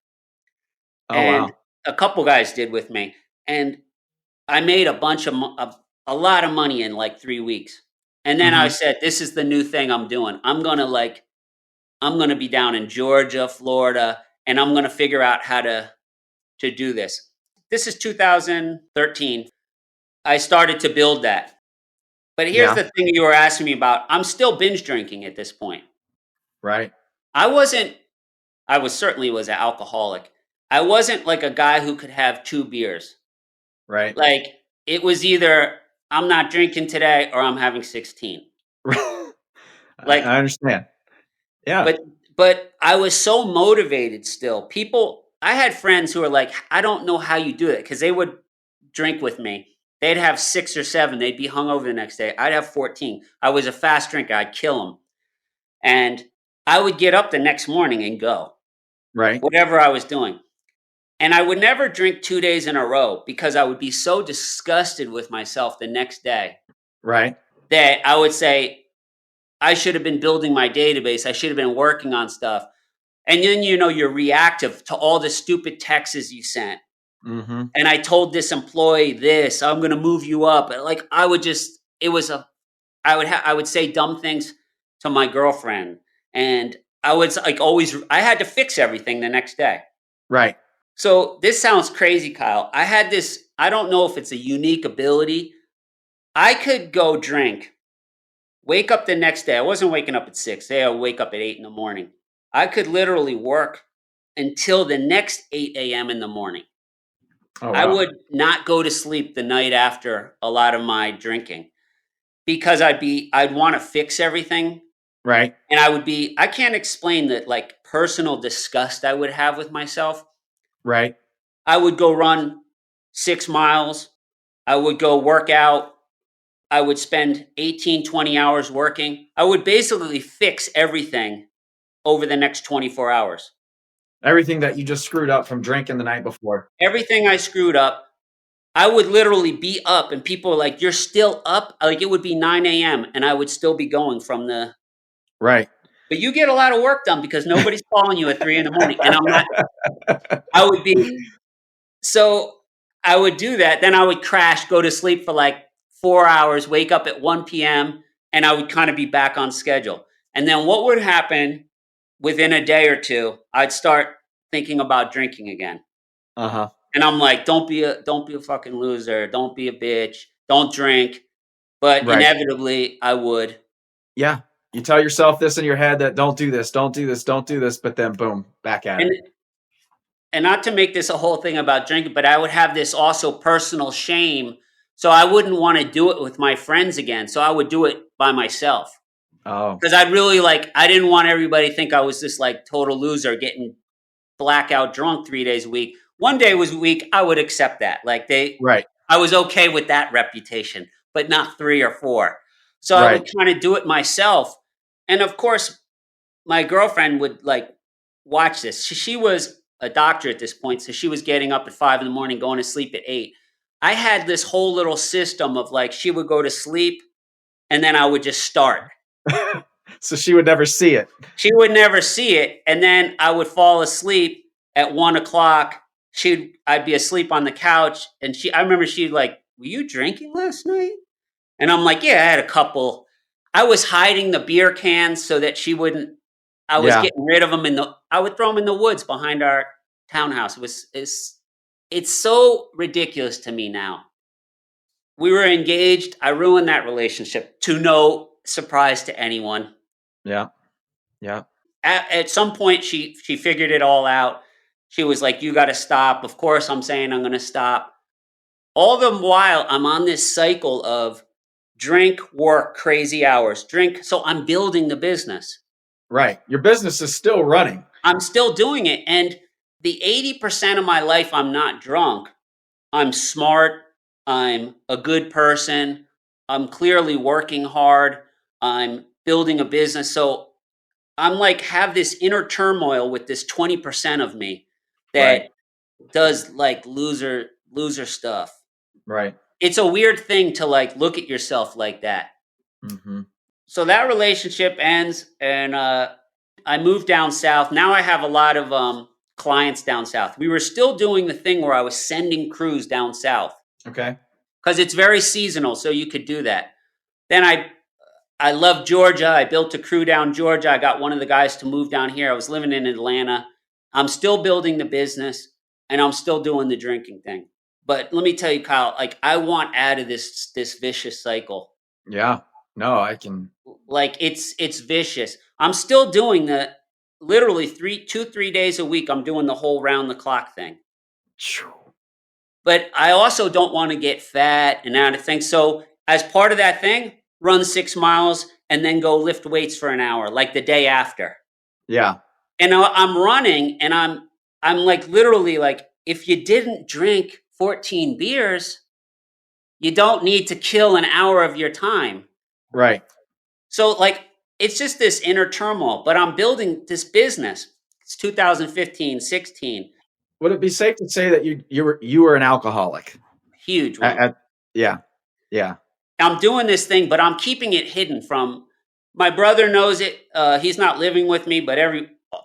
Speaker 2: Oh
Speaker 3: And
Speaker 2: wow.
Speaker 3: a couple guys did with me. And I made a bunch of a lot of money in like 3 weeks. And then I
Speaker 2: Mhm.
Speaker 3: said, this is the new thing I'm doing. I'm going to be down in Georgia, Florida, and I'm going to figure out how to do this. This is 2013. I started to build that. But here's
Speaker 2: Yeah.
Speaker 3: the thing you were asking me about. I'm still binge drinking at this point.
Speaker 2: Right.
Speaker 3: I wasn't I was certainly was an alcoholic. I wasn't like a guy who could have 2 beers.
Speaker 2: Right.
Speaker 3: Like it was either I'm not drinking today or I'm having 16. Like,
Speaker 2: I understand. Yeah.
Speaker 3: but but I was so motivated still. I had friends who were like, "I don't know how you do it," because they would drink with me. They'd have 6 or 7, they'd be hungover the next day. I'd have 14. I was a fast drinker, I'd kill them, and I would get up the next morning and go,
Speaker 2: Right.
Speaker 3: whatever I was doing. And I would never drink 2 days in a row because I would be so disgusted with myself the next day
Speaker 2: Right.
Speaker 3: that I would say, "I should have been building my database, I should have been working on stuff." And then, you're reactive to all the stupid texts you sent.
Speaker 2: Mm-hmm.
Speaker 3: And I told this employee this, "I'm gonna move you up." And like I would just it was a I would say dumb things to my girlfriend. And I was like always I had to fix everything the next day.
Speaker 2: Right.
Speaker 3: So this sounds crazy, Kyle. I don't know if it's a unique ability. I could go drink, wake up the next day. I wasn't waking up at 6. Say I would wake up at 8 in the morning. I could literally work until the next 8 a.m. in the morning.
Speaker 2: Oh,
Speaker 3: I
Speaker 2: wow.
Speaker 3: would not go to sleep the night after a lot of my drinking because I'd want to fix everything.
Speaker 2: Right.
Speaker 3: And I can't explain that like personal disgust I would have with myself.
Speaker 2: Right.
Speaker 3: I would go run 6 miles. I would go work out. I would spend 18, 20 hours working. I would basically fix everything over the next 24 hours.
Speaker 2: Everything that you just screwed up from drinking the night before.
Speaker 3: Everything I screwed up, I would literally be up and people were like, "You're still up?" Like it would be 9 a.m. and I would still be going from the
Speaker 2: Right.
Speaker 3: but you get a lot of work done because nobody's calling you at 3 in the morning. And I'm not I would be so I would do that. Then I would crash, go to sleep for like 4 hours, wake up at 1 p.m., and I would kind of be back on schedule. And then what would happen within a day or two, I'd start thinking about drinking again.
Speaker 2: Uh-huh.
Speaker 3: And I'm like, don't be a fucking loser. Don't be a bitch. Don't drink. But
Speaker 2: Right.
Speaker 3: inevitably I would.
Speaker 2: Yeah. You tell yourself this in your head that don't do this, don't do this, don't do this, but then boom, back at
Speaker 3: And
Speaker 2: it.
Speaker 3: and not to make this a whole thing about drinking, but I would have this also personal shame. So I wouldn't want to do it with my friends again. So I would do it by myself.
Speaker 2: Oh,
Speaker 3: Because I'd really I didn't want everybody to think I was this like total loser getting blackout drunk 3 days a week. One day was a week, I would accept that.
Speaker 2: right.
Speaker 3: I was okay with that reputation, but not 3 or 4. So I
Speaker 2: Right.
Speaker 3: would kind of do it myself. And of course, my girlfriend would like watch this. She was a doctor at this point, so she was getting up at 5 in the morning, going to sleep at 8. I had this whole little system of like she would go to sleep and then I would just start.
Speaker 2: So she would never see it.
Speaker 3: She would never see it, and then I would fall asleep at 1 o'clock. I'd be asleep on the couch, and I remember she'd like, "Were you drinking last night?" And I'm like, "Yeah, I had a couple." I was hiding the beer cans so that she wouldn't. I was
Speaker 2: Yeah.
Speaker 3: getting rid of them I would throw them in the woods behind our townhouse. It's so ridiculous to me now. We were engaged. I ruined that relationship to no surprise to anyone.
Speaker 2: Yeah. Yeah.
Speaker 3: At some point she figured it all out. She was like, "You got to stop." Of course I'm saying I'm going to stop. All the while I'm on this cycle of drink, work, crazy hours, drink. So I'm building the business.
Speaker 2: Right. Your business is still running.
Speaker 3: I'm still doing it, and the 80% of my life I'm not drunk. I'm smart, I'm a good person, I'm clearly working hard, I'm building a business. So I'm like have this inner turmoil with this 20% of me that
Speaker 2: Right.
Speaker 3: does like loser stuff.
Speaker 2: Right.
Speaker 3: It's a weird thing to like look at yourself like that.
Speaker 2: Mm-hmm.
Speaker 3: So that relationship ends and I moved down south. Now I have a lot of clients down south. We were still doing the thing where I was sending crews down south
Speaker 2: Okay.
Speaker 3: because it's very seasonal, so you could do that. Then I love Georgia. I built a crew down Georgia. I got one of the guys to move down here. I was living in Atlanta. I'm still building the business and I'm still doing the drinking thing. But let me tell you, Kyle, like I want out of this vicious cycle.
Speaker 2: Yeah. No, I can.
Speaker 3: Like it's vicious. I'm still doing the literally 3 days a week. I'm doing the whole round the clock thing. But I also don't want to get fat and out of things. So as part of that thing, run 6 miles and then go lift weights for an hour, like the day after.
Speaker 2: Yeah.
Speaker 3: And I'm running, and I'm like literally like, if you didn't drink 14 beers, you don't need to kill an hour of your time.
Speaker 2: Right.
Speaker 3: So like it's just this inner turmoil, but I'm building this business. It's 2015, 16,
Speaker 2: Would it be safe to say that you were an alcoholic?
Speaker 3: huge
Speaker 2: At,
Speaker 3: one.
Speaker 2: at- yeah. Yeah.
Speaker 3: I'm doing this thing, but I'm keeping it hidden from my brother knows it. He's not living with me, but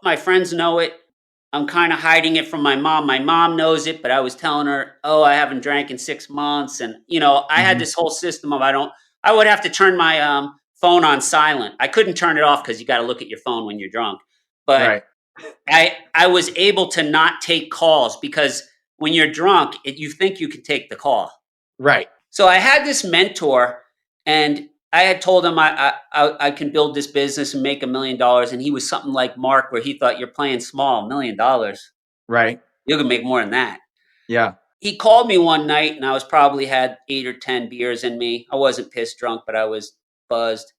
Speaker 3: my friends know it. I'm kind of hiding it from my mom. My mom knows it, but I was telling her, "Oh, I haven't drank in 6 months," and I had
Speaker 2: Hmm.
Speaker 3: this whole system of I would have to turn my phone on silent. I couldn't turn it off because you got to look at your phone when you're drunk. But
Speaker 2: Right.
Speaker 3: I was able to not take calls because when you're drunk, you think you can take the call.
Speaker 2: Right.
Speaker 3: So I had this mentor, and I had told him I can build this business and make $1 million, and he was something like Mark, where he thought you're playing small, $1 million,
Speaker 2: Right.
Speaker 3: you can make more than that.
Speaker 2: Yeah.
Speaker 3: He called me one night, and I was probably had 8 or 10 beers in me. I wasn't pissed drunk, but I was buzzed.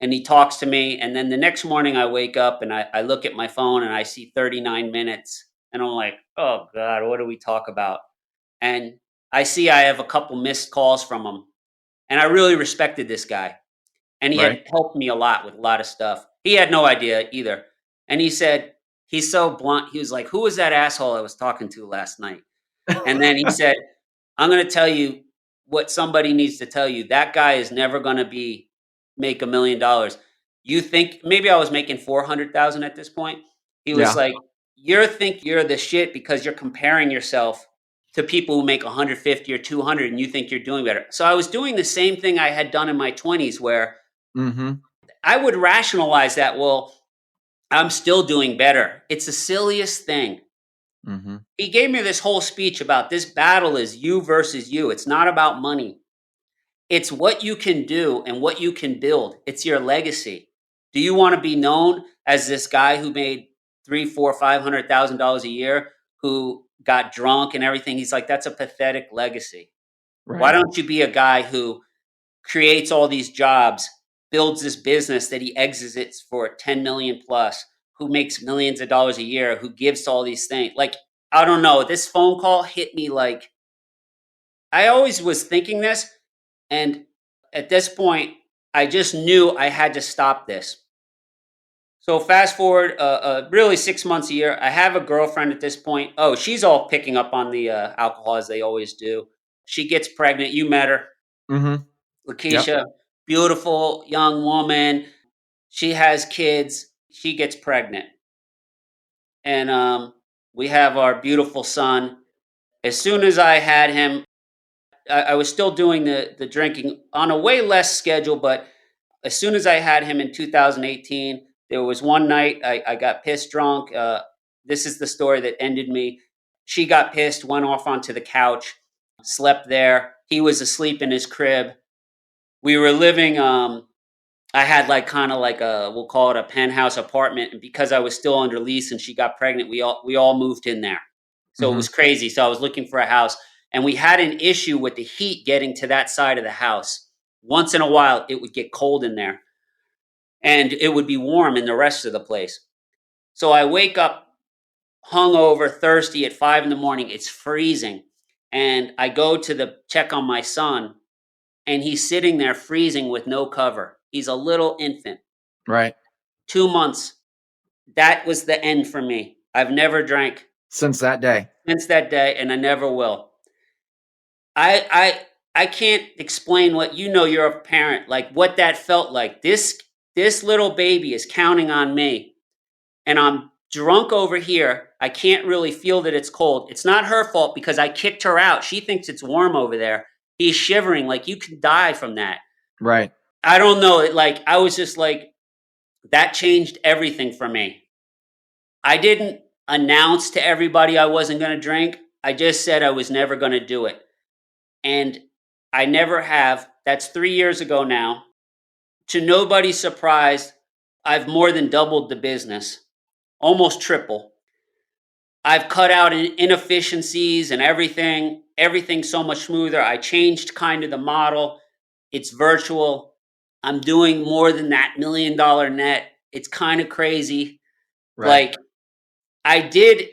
Speaker 3: And he talks to me, and then the next morning I wake up and I look at my phone and I see 39 minutes, and I'm like, oh God, what do we talk about? And I see I have a couple missed calls from him. And I really respected this guy. And he
Speaker 2: Right.
Speaker 3: had helped me a lot with a lot of stuff. He had no idea either. And he said, he's so blunt. He was like, who was that asshole I was talking to last night? And then he said, I'm going to tell you what somebody needs to tell you. That guy is never going to make $1 million. You think maybe I was making 400,000 at this point. He was
Speaker 2: Yeah.
Speaker 3: like, think you're the shit because you're comparing yourself to people who make 150 or 200 and you think you're doing better. So I was doing the same thing I had done in my 20s where
Speaker 2: Hmm.
Speaker 3: I would rationalize that, well, I'm still doing better. It's the silliest thing.
Speaker 2: Hmm.
Speaker 3: He gave me this whole speech about this battle is you versus you. It's not about money. It's what you can do and what you can build. It's your legacy. Do you want to be known as this guy who made 3, 4, $500,000 a year, who got drunk and everything? He's like, that's a pathetic legacy. Why
Speaker 2: Right.
Speaker 3: don't you be a guy who creates all these jobs, builds this business that he exits for 10 million plus, who makes millions of dollars a year, who gives to all these things? Like, I don't know. This phone call hit me like I always was thinking this. And at this point, I just knew I had to stop this. So fast forward, really 6 months a year. I have a girlfriend at this point. Oh, she's all picking up on the alcohol as they always do. She gets pregnant. You met her,
Speaker 2: Hmm. Yep.
Speaker 3: Lakeisha, beautiful young woman. She has kids. She gets pregnant, and we have our beautiful son. As soon as I had him, I was still doing the drinking on a way less schedule, but as soon as I had him in 2018, there was one night I got pissed drunk. This is the story that ended me. She got pissed, went off onto the couch, slept there. He was asleep in his crib. We were living. I had like kind of like we'll call it a penthouse apartment, and because I was still under lease and she got pregnant, we all moved in there. So it
Speaker 2: Hmm.
Speaker 3: was crazy. So I was looking for a house, and we had an issue with the heat getting to that side of the house. Once in a while, it would get cold in there and it would be warm in the rest of the place. So I wake up hungover, thirsty at 5 in the morning. It's freezing. And I go to the check on my son, and he's sitting there freezing with no cover. He's a little infant.
Speaker 2: Right.
Speaker 3: 2 months. That was the end for me. I've never drank
Speaker 2: Since that day.
Speaker 3: since that day, and I never will. I can't explain what you're a parent, like what that felt like. This little baby is counting on me, and I'm drunk over here. I can't really feel that it's cold. It's not her fault because I kicked her out. She thinks it's warm over there. He's shivering like you could die from that.
Speaker 2: Right.
Speaker 3: I don't know. I was just like that changed everything for me. I didn't announce to everybody I wasn't going to drink. I just said I was never going to do it. And I never have. That's 3 years ago now. To nobody's surprise, I've more than doubled the business, almost triple. I've cut out inefficiencies and everything's so much smoother. I changed kind of the model. It's virtual. I'm doing more than that $1 million net. It's kind of crazy.
Speaker 2: Right.
Speaker 3: Like I did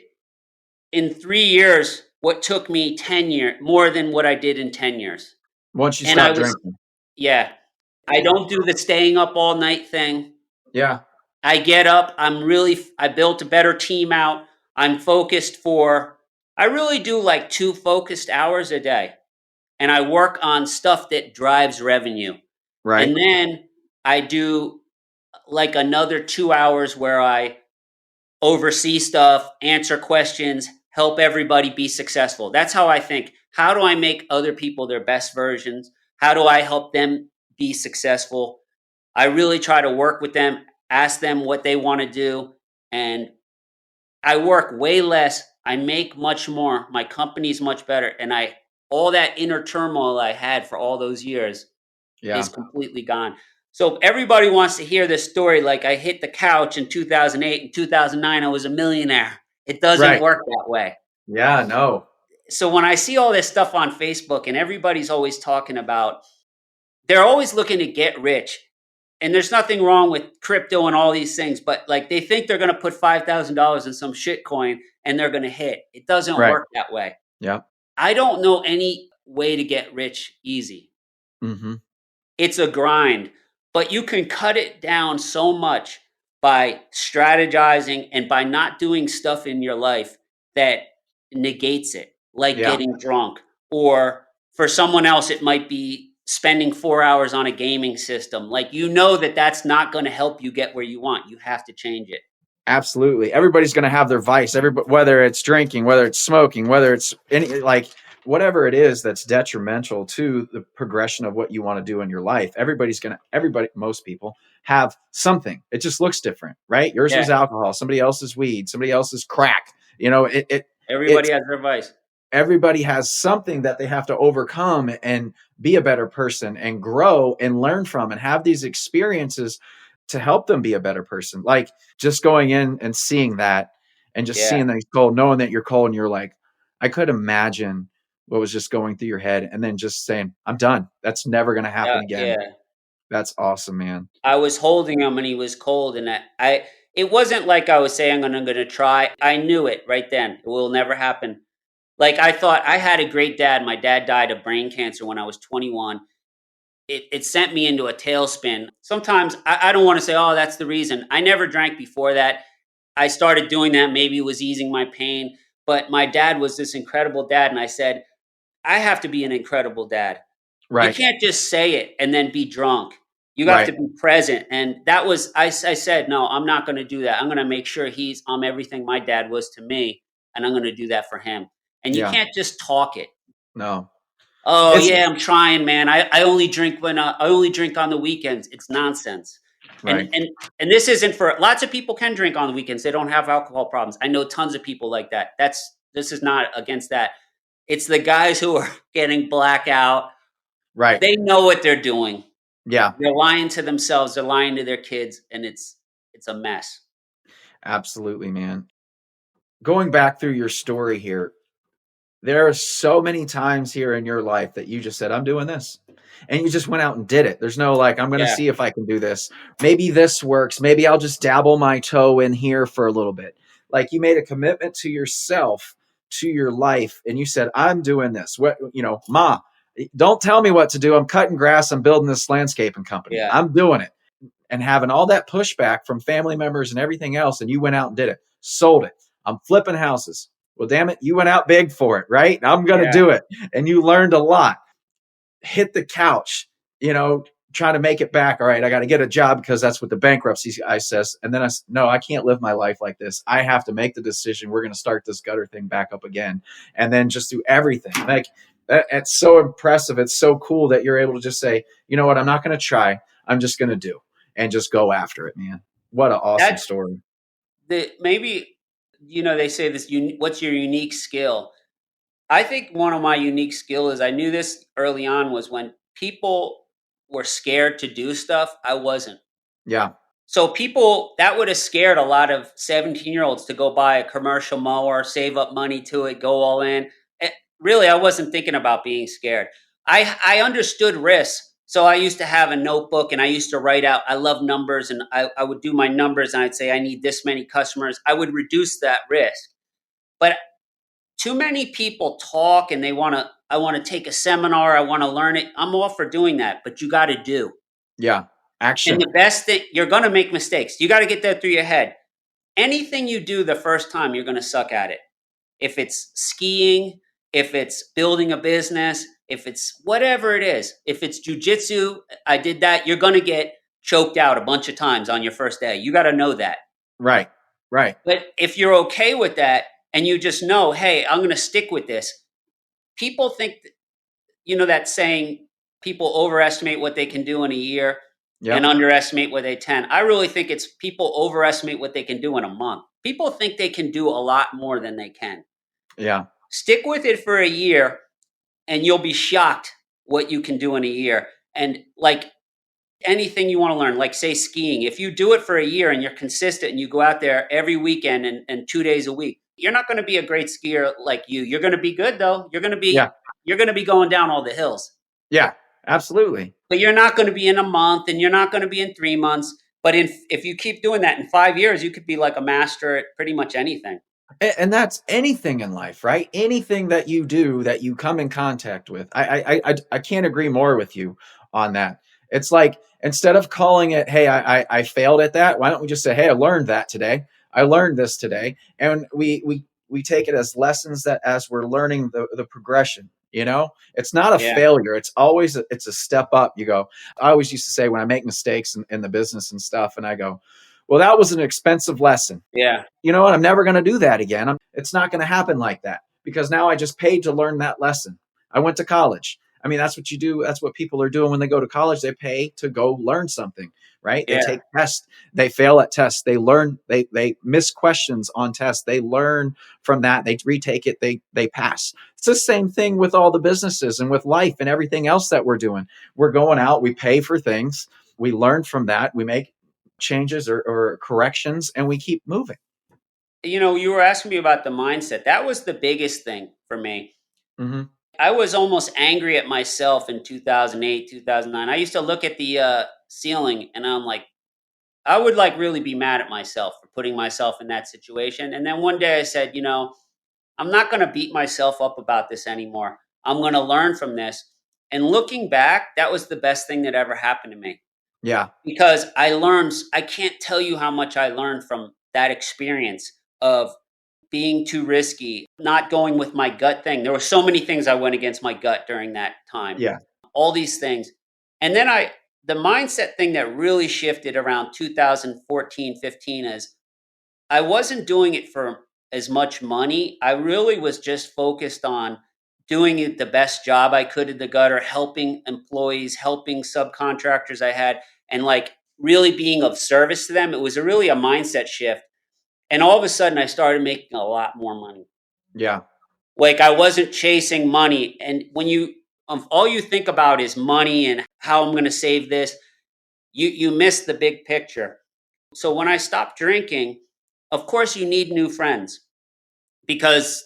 Speaker 3: in 3 years what took me 10 years, more than what I did in 10 years.
Speaker 2: Once you
Speaker 3: And I
Speaker 2: stop
Speaker 3: was,
Speaker 2: drinking.
Speaker 3: yeah, I don't do the staying up all night thing.
Speaker 2: Yeah.
Speaker 3: I get up. I built a better team out. I'm focused I really do like 2 focused hours a day. And I work on stuff that drives revenue.
Speaker 2: Right.
Speaker 3: And then I do like another 2 hours where I oversee stuff, answer questions, help everybody be successful. That's how I think. How do I make other people their best versions? How do I help them be successful? I really try to work with them, ask them what they want to do, and I work way less. I make much more. My company's much better, and I all that inner turmoil I had for all those years is
Speaker 2: Yeah.
Speaker 3: completely gone. So everybody wants to hear this story like I hit the couch in 2008 and 2009 I was a millionaire. It doesn't
Speaker 2: Right.
Speaker 3: work that way.
Speaker 2: Yeah. No.
Speaker 3: So when I see all this stuff on Facebook and everybody's always talking about they're always looking to get rich. And there's nothing wrong with crypto and all these things, but like they think they're going to put $5,000 in some shit coin and they're going to hit. It doesn't
Speaker 2: Right.
Speaker 3: work that way.
Speaker 2: Yeah.
Speaker 3: I don't know any way to get rich easy.
Speaker 2: Mm-hmm.
Speaker 3: It's a grind, but you can cut it down so much by strategizing and by not doing stuff in your life that negates it, like
Speaker 2: Yeah.
Speaker 3: getting drunk. Or for someone else, it might be spending 4 hours on a gaming system. Like, that's not going to help you get where you want. You have to change it.
Speaker 2: Absolutely. Everybody's going to have their vice. Everybody, whether it's drinking, whether it's smoking, whether it's any, like whatever it is that's detrimental to the progression of what you want to do in your life. Most people have something. It just looks different, right? Yours
Speaker 3: Yeah.
Speaker 2: was alcohol, somebody else's weed, somebody else's crack.
Speaker 3: Everybody has their vice.
Speaker 2: Everybody has something that they have to overcome and be a better person and grow and learn from and have these experiences to help them be a better person. Like just going in and seeing that and just
Speaker 3: Yeah.
Speaker 2: seeing that he's cold, knowing that you're cold and you're like, I could imagine what was just going through your head and then just saying, I'm done. That's never going to happen again.
Speaker 3: Yeah.
Speaker 2: That's awesome, man.
Speaker 3: I was holding him and he was cold and it wasn't like I was saying I'm going to try. I knew it right then. It will never happen. Like I thought I had a great dad. My dad died of brain cancer when I was 21. It sent me into a tailspin. Sometimes I don't want to say, oh, that's the reason. I never drank before that. I started doing that. Maybe it was easing my pain. But my dad was this incredible dad. And I said, I have to be an incredible dad. You
Speaker 2: Right.
Speaker 3: can't just say it and then be drunk. You have to
Speaker 2: Right.
Speaker 3: be present. And that was, I said, no, I'm not going to do that. I'm going to make sure I'm everything my dad was to me. And I'm going to do that for him. And you
Speaker 2: Yeah.
Speaker 3: can't just talk it.
Speaker 2: No.
Speaker 3: Oh
Speaker 2: It's
Speaker 3: yeah, I'm trying, man. I only drink I only drink on the weekends. It's nonsense.
Speaker 2: right.
Speaker 3: And this isn't for lots of people can drink on the weekends. They don't have alcohol problems. I know tons of people like that. This is not against that. It's the guys who are getting blackout.
Speaker 2: Right.
Speaker 3: They know what they're doing.
Speaker 2: Yeah.
Speaker 3: They're lying to themselves, they're lying to their kids, and it's a mess.
Speaker 2: Absolutely, man. Going back through your story here, there are so many times here in your life that you just said, I'm doing this. And you just went out and did it. There's no like, I'm going to
Speaker 3: Yeah.
Speaker 2: see if I can do this. Maybe this works. Maybe I'll just dabble my toe in here for a little bit. Like you made a commitment to yourself, to your life. And you said, I'm doing this. What, Ma, don't tell me what to do. I'm cutting grass. I'm building this landscaping company.
Speaker 3: Yeah.
Speaker 2: I'm doing it. And having all that pushback from family members and everything else. And you went out and did it, sold it. I'm flipping houses. Well, damn it, you went out big for it, right? I'm going to do it. And you learned a lot. Hit the couch, trying to make it back. All right, I got to get a job because that's what the bankruptcy guy says. And then no, I can't live my life like this. I have to make the decision. We're going to start this gutter thing back up again. And then just do everything. Like, it's so impressive. It's so cool that you're able to just say, you know what, I'm not going to try. I'm just going to do and just go after it, man. What an awesome story.
Speaker 3: Maybe, they say this, what's your unique skill? I think one of my unique skills is I knew this early on was when people were scared to do stuff, I wasn't.
Speaker 2: Yeah.
Speaker 3: So that would have scared a lot of 17-year-olds to go buy a commercial mower, save up money to it, go all in. Really, I wasn't thinking about being scared. I understood risk. So I used to have a notebook and I used to write out, I love numbers, and I would do my numbers and I'd say, I need this many customers. I would reduce that risk. But too many people talk and I want to take a seminar, I want to learn it. I'm all for doing that, but you got to do.
Speaker 2: Yeah.
Speaker 3: And
Speaker 2: Action.
Speaker 3: the best thing, you're going to make mistakes. You got to get that through your head. Anything you do the first time, you're going to suck at it. If it's skiing, if it's building a business, if it's whatever it is, if it's jujitsu, I did that, you're going to get choked out a bunch of times on your first day. You got to know that.
Speaker 2: Right. Right.
Speaker 3: But if you're okay with that and you just know, hey, I'm going to stick with this, people think, that saying, people overestimate what they can do in a year and
Speaker 2: Yep.
Speaker 3: underestimate what they can. I really think it's people overestimate what they can do in a month. People think they can do a lot more than they can.
Speaker 2: Yeah.
Speaker 3: Stick with it for a year and you'll be shocked what you can do in a year. And like anything you want to learn, like say skiing, if you do it for a year and you're consistent and you go out there every weekend and 2 days a week, you're not going to be a great skier like you. You're going to be good though.
Speaker 2: Yeah.
Speaker 3: You're going to be going down all the hills,
Speaker 2: Yeah. Absolutely.
Speaker 3: but you're not going to be in a month and you're not going to be in 3 months. But if you keep doing that in 5 years, you could be like a master at pretty much anything.
Speaker 2: And that's anything in life, right? Anything that you do that you come in contact with. I can't agree more with you on that. It's like, instead of calling it, hey, I failed at that, why don't we just say, hey, I learned that today. I learned this today. And we take it as lessons, that as we're learning the progression. It's not a
Speaker 3: Yeah.
Speaker 2: failure. It's always it's a step up. You go, I always used to say, when I make mistakes in the business and stuff, and I go, well, that was an expensive lesson.
Speaker 3: Yeah.
Speaker 2: You know what? I'm never going to do that again. It's not going to happen like that, because now I just paid to learn that lesson. I went to college. I mean, that's what you do. That's what people are doing when they go to college. They pay to go learn something, right? They
Speaker 3: Yeah.
Speaker 2: take tests. They fail at tests. They learn. They miss questions on tests. They learn from that. They retake it. They pass. It's the same thing with all the businesses and with life and everything else that we're doing. We're going out. We pay for things. We learn from that. We make changes or corrections, and we keep moving.
Speaker 3: You were asking me about the mindset. That was the biggest thing for me.
Speaker 2: Hmm.
Speaker 3: I was almost angry at myself in 2008, 2009. I used to look at the ceiling and I'm like, I would like really be mad at myself for putting myself in that situation. And then one day I said, I'm not going to beat myself up about this anymore. I'm going to learn from this. And looking back, that was the best thing that ever happened to me,
Speaker 2: Yeah.
Speaker 3: because I can't tell you how much I learned from that experience of being too risky, not going with my gut thing. There were so many things I went against my gut during that time.
Speaker 2: Yeah.
Speaker 3: All these things. And then the mindset thing that really shifted around 2014, 15 is I wasn't doing it for as much money. I really was just focused on doing it the best job I could in the gutter, helping employees, helping subcontractors I had, and like really being of service to them. It was really a mindset shift. And all of a sudden, I started making a lot more money.
Speaker 2: Yeah.
Speaker 3: Like I wasn't chasing money. And when all you think about is money and how I'm going to save this, you miss the big picture. So when I stopped drinking, of course, you need new friends because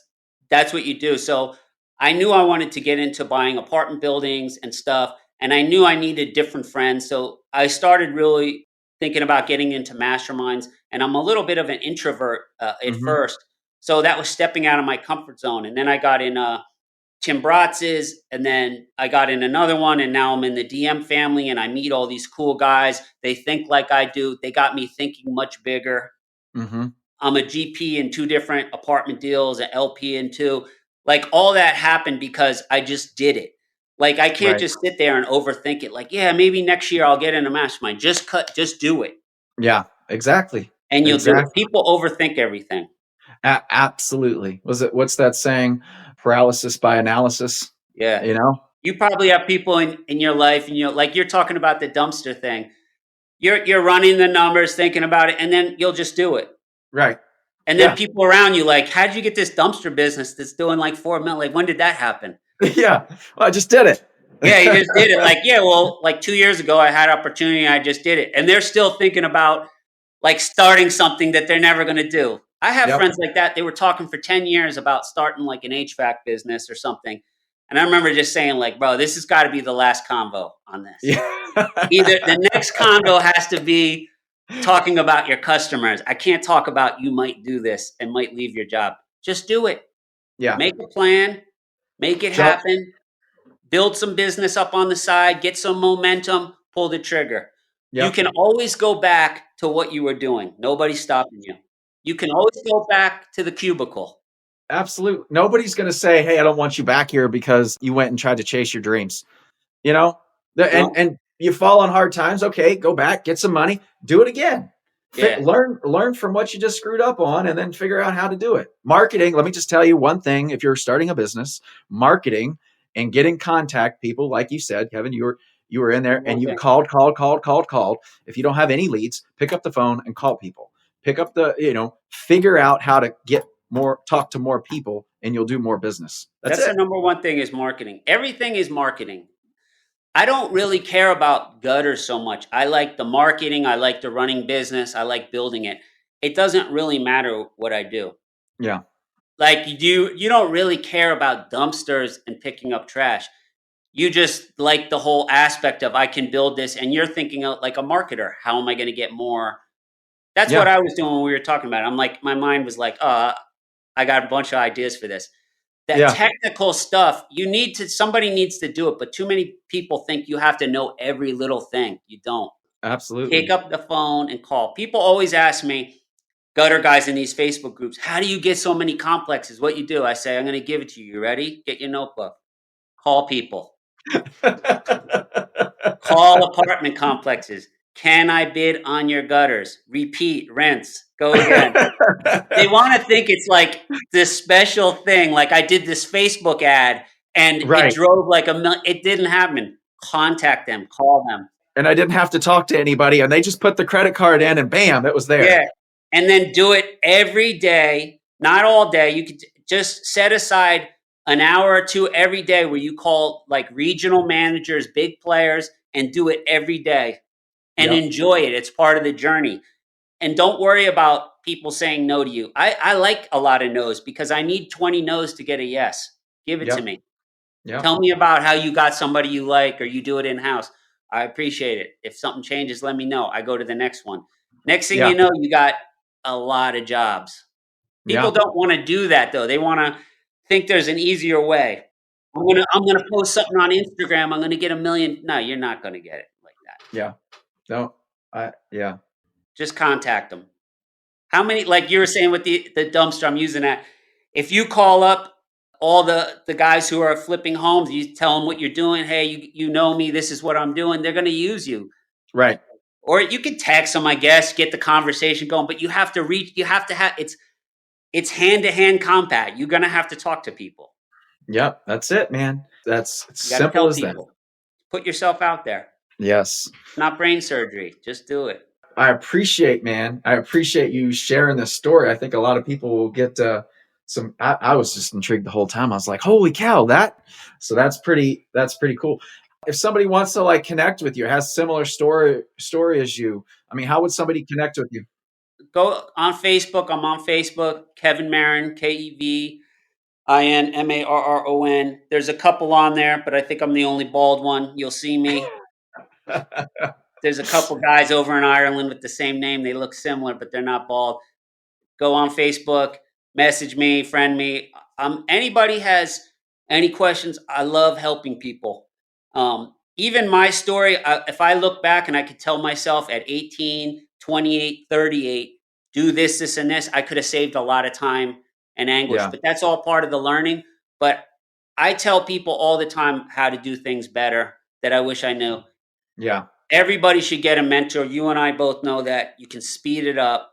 Speaker 3: that's what you do. So I knew I wanted to get into buying apartment buildings and stuff. And I knew I needed different friends. So I started really thinking about getting into masterminds. And I'm a little bit of an introvert at
Speaker 2: Hmm.
Speaker 3: first. So that was stepping out of my comfort zone. And then I got in Tim Bratz's, and then I got in another one. And now I'm in the DM family and I meet all these cool guys. They think like I do. They got me thinking much bigger.
Speaker 2: Hmm.
Speaker 3: I'm a GP in 2 different apartment deals, an LP in 2. Like, all that happened because I just did it. Like, I can't
Speaker 2: Right.
Speaker 3: just sit there and overthink it. Like, yeah, maybe next year I'll get in a mastermind. Just do it,
Speaker 2: Yeah. Exactly.
Speaker 3: and you'll do it.
Speaker 2: Exactly.
Speaker 3: People overthink everything.
Speaker 2: Absolutely. What's that saying? Paralysis by analysis.
Speaker 3: Yeah.
Speaker 2: You know?
Speaker 3: You probably have people in your life, and like you're talking about the dumpster thing. You're running the numbers, thinking about it, and then you'll just do it.
Speaker 2: Right.
Speaker 3: And then
Speaker 2: Yeah.
Speaker 3: people around you like, "How'd you get this dumpster business that's doing like 4 million? Like, when did that happen?"
Speaker 2: Yeah. Well, I just did it.
Speaker 3: Yeah, you just did it. Like, yeah, well, like 2 years ago, I had opportunity, I just did it. And they're still thinking about like starting something that they're never going to do. I have
Speaker 2: Yep.
Speaker 3: friends like that. They were talking for 10 years about starting like an HVAC business or something. And I remember just saying, like, bro, this has got to be the last convo on this.
Speaker 2: Yeah.
Speaker 3: Either the next convo has to be talking about your customers. I can't talk about you might do this and might leave your job. Just do it.
Speaker 2: Yeah.
Speaker 3: Make a plan, make it happen, build some business up on the side, get some momentum, pull the trigger.
Speaker 2: Yep.
Speaker 3: You can always go back to what you were doing. Nobody's stopping you. You can always go back to the cubicle.
Speaker 2: Absolutely. Nobody's going to say, hey, I don't want you back here because you went and tried to chase your dreams. You know, and you fall on hard times. Okay, go back, get some money, do it again.
Speaker 3: Yeah.
Speaker 2: Learn from what you just screwed up on and then figure out how to do it. Marketing, let me just tell you one thing. If you're starting a business, marketing and getting contact people, like you said, Kevin, you were in there and you called. If you don't have any leads, pick up the phone and call people. Pick up figure out how to talk to more people and you'll do more business.
Speaker 3: That's the number one thing is marketing. Everything is marketing. I don't really care about gutters so much. I like the marketing. I like the running business. I like building it. It doesn't really matter what I do.
Speaker 2: Yeah.
Speaker 3: Like you don't really care about dumpsters and picking up trash. You just like the whole aspect of I can build this, and you're thinking of like a marketer. How am I going to get more? That's what I was doing when we were talking about it. I'm like, my mind was like, I got a bunch of ideas for this. That technical stuff, somebody needs to do it, but too many people think you have to know every little thing. You don't.
Speaker 2: Absolutely.
Speaker 3: Pick up the phone and call. People always ask me, gutter guys in these Facebook groups, how do you get so many complexes? What you do? I say, I'm going to give it to you. You ready? Get your notebook. Call people. Call apartment complexes. Can I bid on your gutters? Repeat, rinse, go again. They want to think it's like this special thing. Like I did this Facebook ad and it drove like it didn't happen. Contact them, call them.
Speaker 2: And I didn't have to talk to anybody and they just put the credit card in and bam, it was there.
Speaker 3: Yeah. And then do it every day, not all day. You could just set aside an hour or two every day where you call like regional managers, big players, and do it every day. And enjoy it. It's part of the journey. And don't worry about people saying no to you. I like a lot of no's because I need 20 no's to get a yes. Give it to me. Tell me about how you got somebody you like or you do it in-house. I appreciate it. If something changes, let me know. I go to the next one. Next thing you know, you got a lot of jobs. People don't want to do that, though. They want to think there's an easier way. I'm gonna post something on Instagram. I'm going to get 1 million. No, you're not going to get it like that.
Speaker 2: Yeah. No,
Speaker 3: Just contact them. How many, like you were saying with the dumpster, I'm using that. If you call up all the guys who are flipping homes, you tell them what you're doing. Hey, you know me. This is what I'm doing. They're going to use you.
Speaker 2: Right.
Speaker 3: Or you could text them, I guess, get the conversation going. But you have to it's hand-to-hand combat. You're going to have to talk to people.
Speaker 2: Yep. That's it, man. That's simple as that.
Speaker 3: Put yourself out there.
Speaker 2: Yes.
Speaker 3: Not brain surgery. Just do it.
Speaker 2: I appreciate you sharing this story. I think a lot of people will get I was just intrigued the whole time. I was like, holy cow, so that's pretty cool. If somebody wants to like connect with you, has similar story as you, I mean, how would somebody connect with you?
Speaker 3: Go on Facebook. I'm on Facebook, Kevin Marron, KevinMarron. There's a couple on there, but I think I'm the only bald one. You'll see me. There's a couple guys over in Ireland with the same name. They look similar, but they're not bald. Go on Facebook, message me, friend me. Anybody has any questions, I love helping people. Even my story, if I look back and I could tell myself at 18, 28, 38, do this, this, and this, I could have saved a lot of time and anguish. But that's all part of the learning. But I tell people all the time how to do things better that I wish I knew.
Speaker 2: Yeah.
Speaker 3: Everybody should get a mentor. You and I both know that. You can speed it up.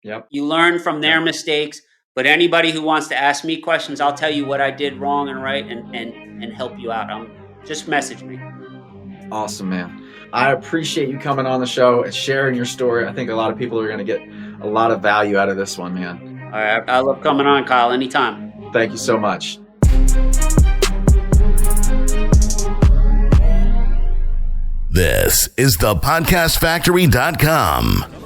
Speaker 2: Yep.
Speaker 3: You learn from their mistakes. But anybody who wants to ask me questions, I'll tell you what I did wrong and right and help you out. Just message me.
Speaker 2: Awesome, man. I appreciate you coming on the show and sharing your story. I think a lot of people are going to get a lot of value out of this one, man.
Speaker 3: All right. I love coming on, Kyle. Anytime.
Speaker 2: Thank you so much.
Speaker 4: This is thepodcastfactory.com.